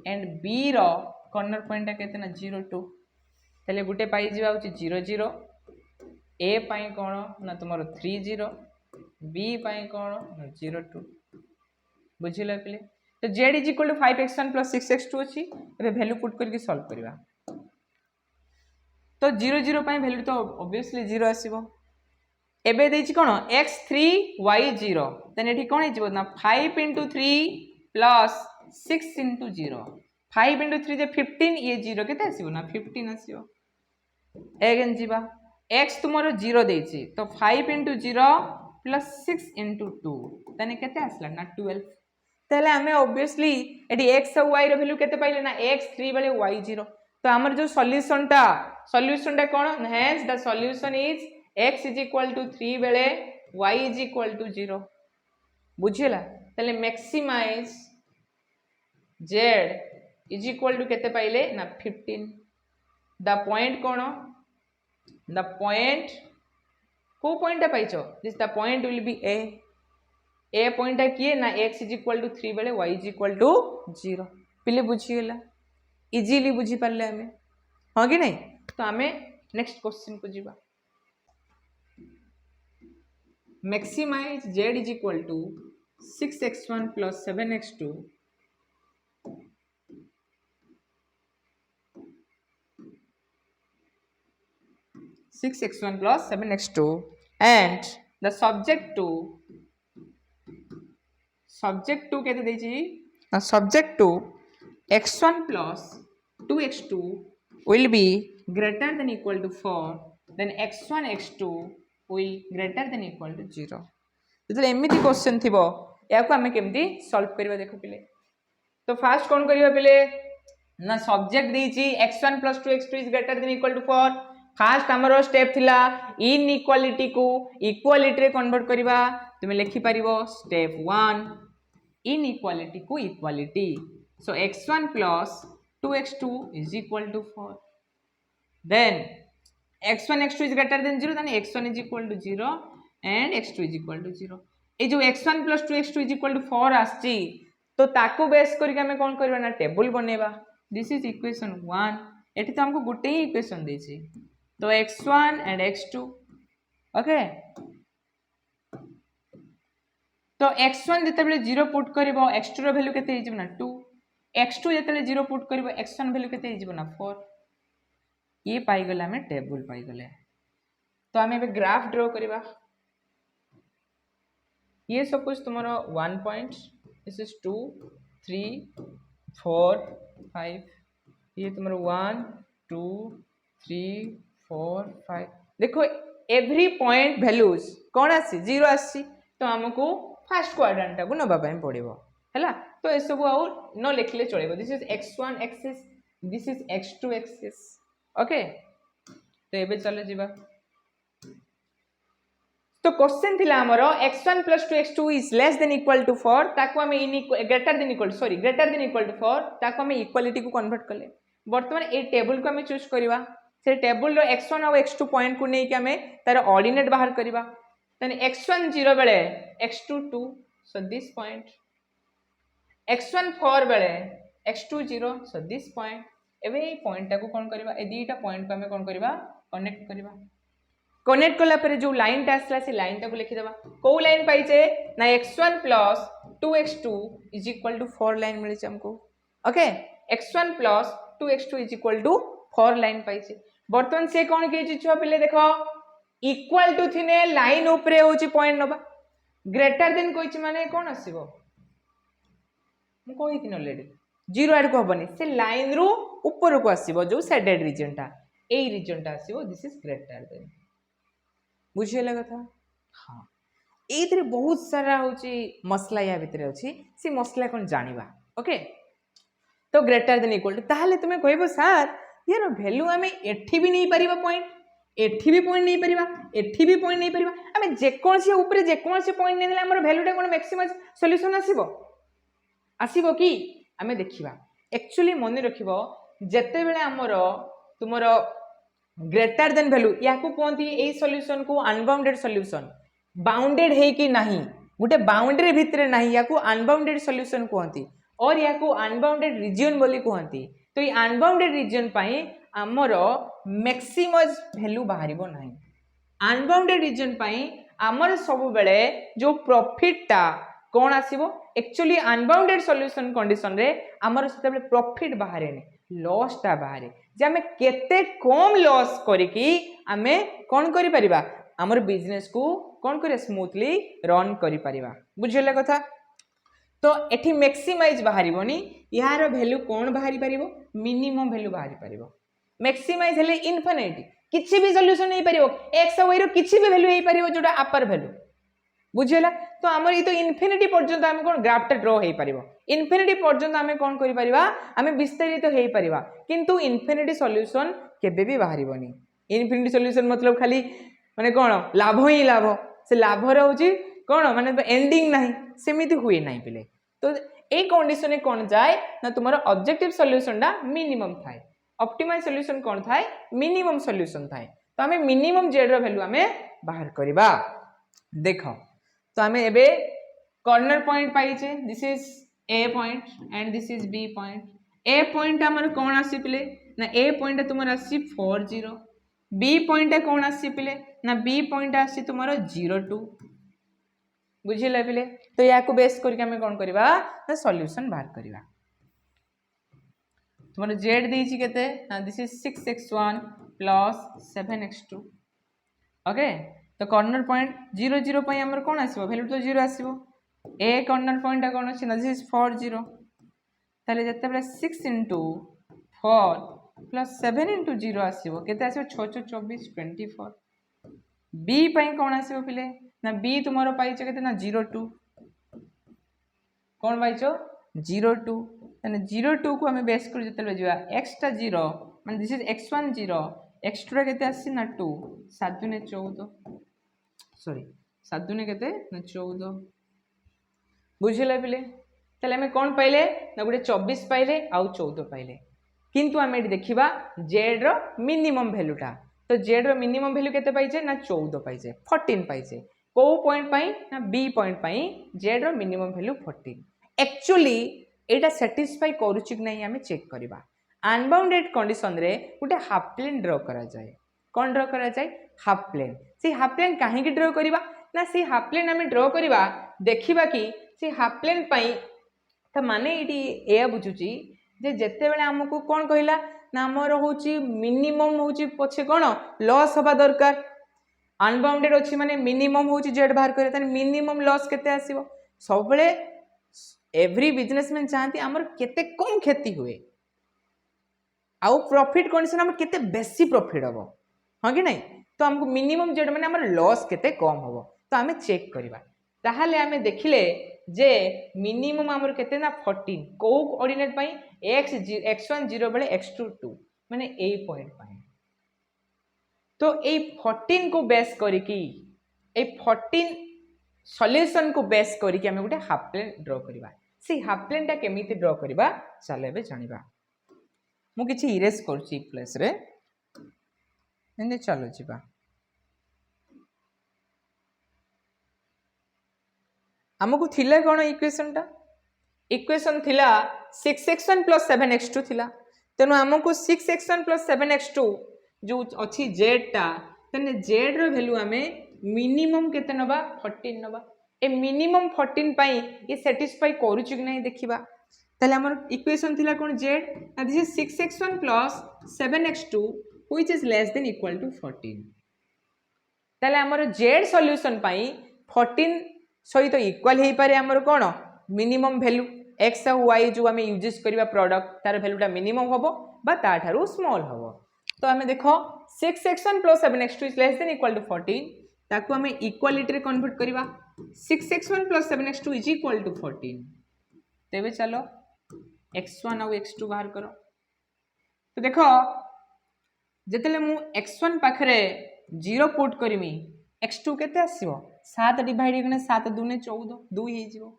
एंड b रो कॉर्नर पॉइंट ता केते ना 0 2 तले गुटे पाई जिवा होची 0 0 a पई कोन ना तुमरो 3 0 b पई कोन ना 0 2 बुझिला पिले तो z = 5x1 + 6x2 अछि एबे वैल्यू पुट करके सॉल्व करबा तो 0 0 पई वैल्यू तो ऑब्वियसली 0 आसीबो एबे देछि कोन x3 y0 देन एठी कोन हिजबो ना 5 * 3 + 6 * 0 5 * 3 जे 15 ये 0 केते आसीबो ना 15 आसीबो अगेन जीवा x तुमरो 0 देछि तो 5 * 0 प्लस 6 इंटू 2 ताने केते आसला ना 12 ताले हमें ऑब्वियसली एटी x और y रो वैल्यू केते पाइले ना x 3 बेले y 0 तो हमर जो सॉल्यूशन टा कोन hence the solution is x is equal to 3 बेले y इज इक्वल टू 0 बुझिला ताले maximise z is equal to केते पाइले ना 15 द पॉइंट कोन द पॉइंट को पॉइंट पाइछो this the point will be A point किए ना x इज इक्वल टू 3 बेले y इज इक्वल टू 0 पिले बुझीगला इजीली बुझी पारले हमें हाँ कि नहीं तो हमें नेक्स्ट क्वेश्चन को जीवा maximise z is equal to 6x1 plus 7x2 6x1 plus 7x2 and the subject to कहते दीजिए subject to x1 plus 2x2 will be greater than equal to 4 then x1 x2 will greater than equal to 0 तो एमिति question थिबो या को हमें केमती solve करबा देखो पिले तो फास्ट कौन करबा पिले ना सब्जेक्ट दीची x1 plus 2x2 is greater than equal to 4 first हमरो स्टेप थिला इन इक्वालिटी को इक्वालिटी रे कन्वर्ट करबा तुमे लिखि परिबो स्टेप 1 इन इक्वालिटी को equality so x1 plus 2x2 is equal to 4 then x1 x2 is greater than 0 then x1 is equal to 0 and x2 is equal to 0 ए जो x1 plus 2x2 is equal to 4 आछि तो ताको base करके हमें कोन करबा ना table बनेबा this is equation 1 एठी तो हमको गुटे ही इक्वेशन देछि तो x1 and x2 ओके तो x1 जते बेले 0 पुट करबो x2 रो वैल्यू केते हे जिवना 2 x2 जते 0 पुट करबो x1 वैल्यू केते हे जिवना 4 ये पाई गला हमें टेबल पाई गले तो हमें बे ग्राफ ड्रॉ करबा ये सपोज तुम्हारा 1 पॉइंट दिस इज 2 3 4 5 ये तुम्हारा 1 2 3 4 5 देखो एवरी पॉइंट वैल्यूज कौन आसी 0 आसी तो हमको फर्स्ट क्वाड्रेंट को नबा पय पड़िबो हैला तो ए सब आउ न लिखले चलेबो this is x1 axis this is x2 axis okay तो एबे चले जीवा तो क्वेश्चन थिला हमरो x1 plus 2x2 is less than equal to 4 ताको हमें greater than equal to 4 ताको हमें इक्वालिटी को कन्वर्ट करले वर्तमान ए टेबल को हमें चूज करबा से टेबल रो x1 और x2 पॉइंट को नै कि हमें तार ऑर्डिनेट बाहर करबा तने x1 0 बेले x2 2 so this point x1 4 बेले x2 0 सो दिस पॉइंट एबे ए पॉइंट को कोन करबा ए दीटा पॉइंट को हमें कोन करबा कनेक्ट करबा कनेक्ट कला पर जो लाइन टा आसला से लाइन टा को लिखि देबा को लाइन पाइछे ना x1 plus 2x2 is equal to 4 line मिली छ हमको okay x1 plus 2x2 is equal to 4 line पाइछे बर्तमान से कोन के छुआ पिले देखो इक्वल टू थिने लाइन ऊपर होची पॉइंट नबा ग्रेटर देन कोइछ माने कोन आसीबो मु कोइ थिन ऑलरेडी 0 आड को हबनी से लाइन रो ऊपर को आसीबो जो शेडेड रीजन टा एई रीजन टा आसीबो दिस इज ग्रेटर देन बुझिए लगा था हां एइतरे बहुत सारा होची मसला या भितरे होची से मसला कोन जानिबा ओके तो ग्रेटर देन इक्वल टू ताहले तुमे कहबो सर यार वैल्यू हमें एठी भी नहीं परिबा पॉइंट एठी भी पॉइंट नहीं परिबा एठी भी पॉइंट नहीं परिबा हमें जे कोन से ऊपर जे कोन से पॉइंट नै देला हमर वैल्यू टा कोन मैक्सिमम सॉल्यूशन आसीबो कि हमें देखिबा एक्चुअली मन रखिबो जते बेले हमर तुमरो ग्रेटर देन वैल्यू या को कोंती ए सॉल्यूशन को अनबाउंडेड सॉल्यूशन बाउंडेड है कि नहीं गुटे बाउंड्री भितरे नहीं या को अनबाउंडेड सॉल्यूशन कोंती और या को अनबाउंडेड रीजन बोली कोंती तो ये अनबाउंडेड रीजन पाई हमरो मैक्सिमम वैल्यू बाहरिबो नाही अनबाउंडेड रीजन पाई हमर सब बेले जो प्रॉफिट टा कोन आसीबो एक्चुअली अनबाउंडेड सॉल्यूशन कंडीशन रे हमर सेते बेले प्रॉफिट बाहरे ने लॉस टा बाहरे जे हमें केते कम लॉस करी कि हमें कोन करि परिबा हमर बिजनेस को कोन करे स्मूथली रन करि परिबा बुझिले कथा तो एठी मैक्सिमाइज बाहरिबोनी यार वैल्यू कोन बाहरी परिबो मिनिमम वैल्यू बाहरी परिबो मैक्सिमाइज हेले इनफिनिट किछि भी सॉल्यूशन नहीं परिबो x और y रो किछि भी वैल्यू हेई परिबो जोटा अपर वैल्यू बुझीला तो आमर ये तो इनफिनिटी पर्यंत आम कौन ग्राफटा ड्र हो पार इनफिनिटी पर्यंत आम कौन कर आम विस्तारित हो पार किंतु इनफिनिटी सॉल्यूशन केबे भी बाहर इनफिनिटी सॉल्यूशन मतलब खाली माने कौन लाभ ही लाभ से लाभ रोचे कौन माने एंडिंग ना सेमती हुए ना पिले तो ये कंडीशन कौन जाए ना तुम ऑब्जेक्टिव सॉल्यूशन टा मिनिमम थाए ऑप्टिमाइज सॉल्यूशन कौन थाए मिनिमम सॉल्यूशन थाए तो आम मिनिमम जेड रो वैल्यू आम बाहर करवा देख तो आम एबे कॉर्नर पॉइंट पाइचे this is A point and this is B point A point आमर कौन आसी पिले ना ए पॉइंट तुम आसी 4 0 बी पॉइंट कौन आसी पिले ना बी पॉइंट आसी तुम 0 2 बुझिले पिले तो या को बेस करके आम कौन करवा ना सॉल्यूशन बाहर करवा तुम जेड देछि केते ना this is 6x1 plus 7x2 okay तो कॉर्नर पॉइंट 0 0 पई हमर कोन आसीबो वैल्यू तो 0 आसीबो ए कॉर्नर पॉइंट कोन अछि ना दिस इज 4 0 ताले जत्ते बेले 6 into 4 plus 7 into 0 आसीबो केते आसीबो 6 6 24 24 बी पई कोन आसीबो पिले ना बी तुमरो पाइछो केते ना 0 2 कोन पाइछो 0 2 तने 0 2 को हमें बेस कर जत्ते बेले जिवा x टा 0 माने दिस इज x1 0 x2 केते आसी ना 2 7 दुने 14 सॉरी 7 दुने केते ना 14 बुझिले पिले ताले हमें कौन पाइले ना गोटे 24 पाइले आउ 14 पाइले किंतु आम ये देखा जेड रो मिनिमम वैल्यूटा तो जेड रो मिनिमम वैल्यू केते पाइछे ना 14 पाइछे 14 पाइछे को पॉइंट पाई ना बी पॉइंट पाई जेड रो मिनिमम वैल्यू 14 एक्चुअली एटा सैटिस्फाई करूछि कि नहीं हमें चेक करबा अनबाउंडेड कंडीशन रे गोटे हाफ प्लेन ड्रॉ करा जाए कौन ड्रॉ करा जाए हाफ प्लेन से हाफ प्लेन काहे की ड्रॉ करबा ना से हाफ प्लेन हमें ड्रॉ करबा देखिबा कि से हाफ प्लेन पाई त माने इटी ए बुझुची जे जेते बेले हमको कौन कहला ना हमर होची मिनिमम होची पछे कौन लॉस हबा दरकार अनबाउंडेड अछि माने मिनिमम होची जेड बाहर करे तने मिनिमम लॉस केते आसीबो सब बेले एवरी बिजनेसमैन चाहती हमर केते कम क्षति हुए आउ प्रॉफिट कंडीशन हमर केते बेसी प्रॉफिट हबो हां कि नहीं तो हमको मिनिमम जेड माने हमर लॉस केते कम हबो तो हमें चेक करबा ताहाले हमें देखिले जे मिनिमम हमर केते ना 14 को ऑर्डिनेट पई x1 0 बेले x2 2 माने ए पॉइंट पई तो ए 14 को बेस करिकी ए 14 सॉल्यूशन को बेस करिकी हमें गोटे हाफ प्लेन ड्रॉ करबा से हाफ प्लेन टा केमिति ड्रॉ करबा चले बे जानिबा मु किछि इरेज करछि प्लेस रे एने चलो जिबा हमको थिला कौन इक्वेशन थिला 6x1 + 7x2 थिला तेनु हमको 6x1 + 7x2 जो अच्छी जेड टा तने जेड रो वैल्यू हमें मिनिमम केते नबा 14 नबा ए मिनिमम 14 पाई ये सैटिस्फाई करूछु कि नहीं देखिबा ताले हमर इक्वेशन थिला कोन z this is 6x1 + 7x2 which is less than equal to 14 ताले हमर जेड सॉल्यूशन पाई 14 सहित इक्वल हो पारे आमर कौन मिनिमम वैल्यू एक्स और वाई जो आम यूज करवा प्रोडक्ट तार वैल्यूटा मिनिमम हम ताठारू स्मॉल हम तो आम देख 6x1 + 7x2 is less than equal to 14 ताकू आम इक्वालिटी कन्वर्ट करवा 6x1 + 7x2 is equal to 14 तेबे चलो x1 और x2 बाहर करो तो देख जिते मु x1 पाखरे 0 पुट करमी x2 केते आसीबो 7 डिवाइड करने 7 2 14 2 हे जिवो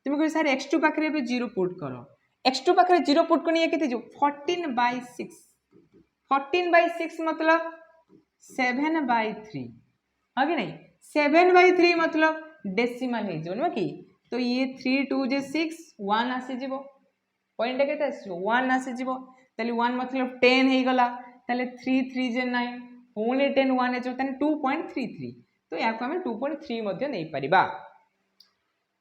तुम कह सर x2 पाखरे भी 0 पुट करो x2 पाखरे 0 पुट करनी केते जो 14/6 14/6 मतलब 7/3 हां कि नहीं 7/3 मतलब डेसिमल हे जो न कि तो ये 3 2 जे 6 1 आसी जिवो पॉइंट केते आसीबो 1 आसी जिवो तले 1 मतलब 10 हे गला तले 3 3 जे 9 ओनली 10 1 हे जो तने 2.33 तो या को हमें 2.3 मध्य नहीं परिबा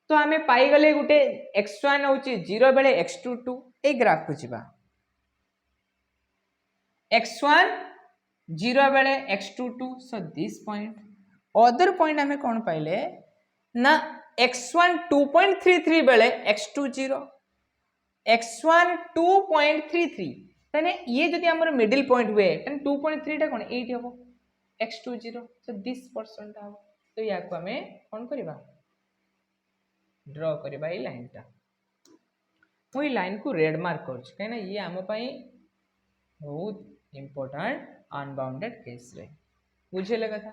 तो हमें पाई गले गुटे x1 होची 0 बेले x2 2 ए ग्राफ को जिबा x1 0 बेले x2 2 so this point other point हमें कौन पाइले ना x1 2.33 बेले x2 0 x1 2.33 तने ये जदि हमर मिडिल पॉइंट हुए तने 2.3 टा कोन 8 हबो x2 0 so this percent तो या को हमें कौन करबा ड्र करबा ये लाइनटा मु ये लाइन को रेड मार्क करछ कहीं ये आम पई बहुत इंपोर्टेंट अनबाउंडेड केस रे बुझेले कथा।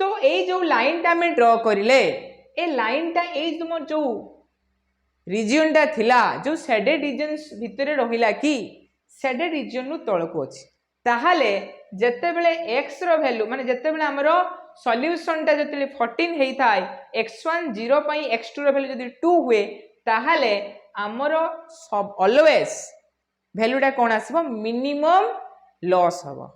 तो ये जो लाइनटा आम ड्र करिले ए लाइनटा ए तुम जो रिजनटा थिला जो शेडेड रीजन्स भितर रहिला कि शेडेड रीजन नु तळको अछि ताहाले जेतेबेले x रो वैल्यू माने जेतेबेले हमरो सॉल्यूशन टा जेतेबेले 14 हेई थाय x1 0 पई x2 रो वैल्यू जदि 2 हुए ताहाले हमरो सब ऑलवेज वैल्यू टा कोन आसीबो मिनिमम लॉस हबो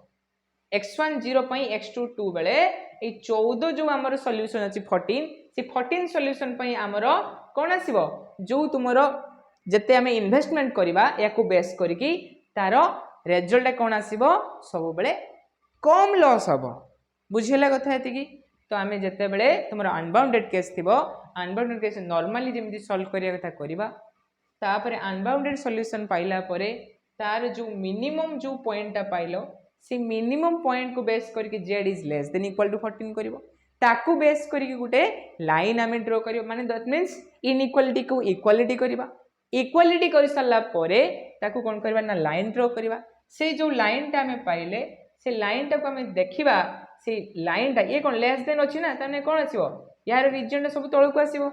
x1 0 पई x2 2 बेले ए 14 जो हमरो सॉल्यूशन अछि 14 से 14 सॉल्यूशन पई हमरो कोन आसीबो जो तुमरो जते हमें इन्वेस्टमेंट करबा याकू बेस करिकी तारो रिजल्ट कौन आसीबो सब बेले कम लॉस हबो बुझिला कथा हेती की। तो आमे जते बेले तुमरो अनबाउंडेड केस थिबो अनबाउंडेड केस नॉर्मली जेमि सॉल्व करिया कथा करबा तापर अनबाउंडेड सॉल्यूशन पाइला परे तार जो मिनिमम जो पॉइंट पाइलो से मिनिमम पॉइंट को बेस करके z is less than equal to 14 करबो ताकू बेस करके गुटे लाइन आमे ड्रॉ करियो माने दैट मींस इनइक्वालिटी को इक्वालिटी करबा इक्वालिटी कर सारा परे ताकू कोन करबा ना लाइन ड्रॉ करबा से जो लाइन टा हमें पाइले से लाइन टा को हमें देखिबा से लाइन टा ये कोन लेस देन अछि ना तने कोन आसीबो यार रीजन टा सब तळको आसीबो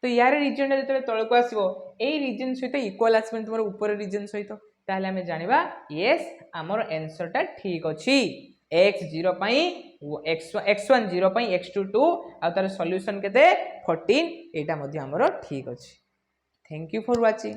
तो यार रीजन टा जते तळको आसीबो एई रीजन सहित इक्वल आसीबो तुमर ऊपर रीजन सहित ताले हमें जानिबा यस हमर आंसर टा ठीक अछि x0 पई x1 0 पई x2 2 आ तार सॉल्यूशन केते 14 एटा मध्ये हमर ठीक अछि। Thank you for watching.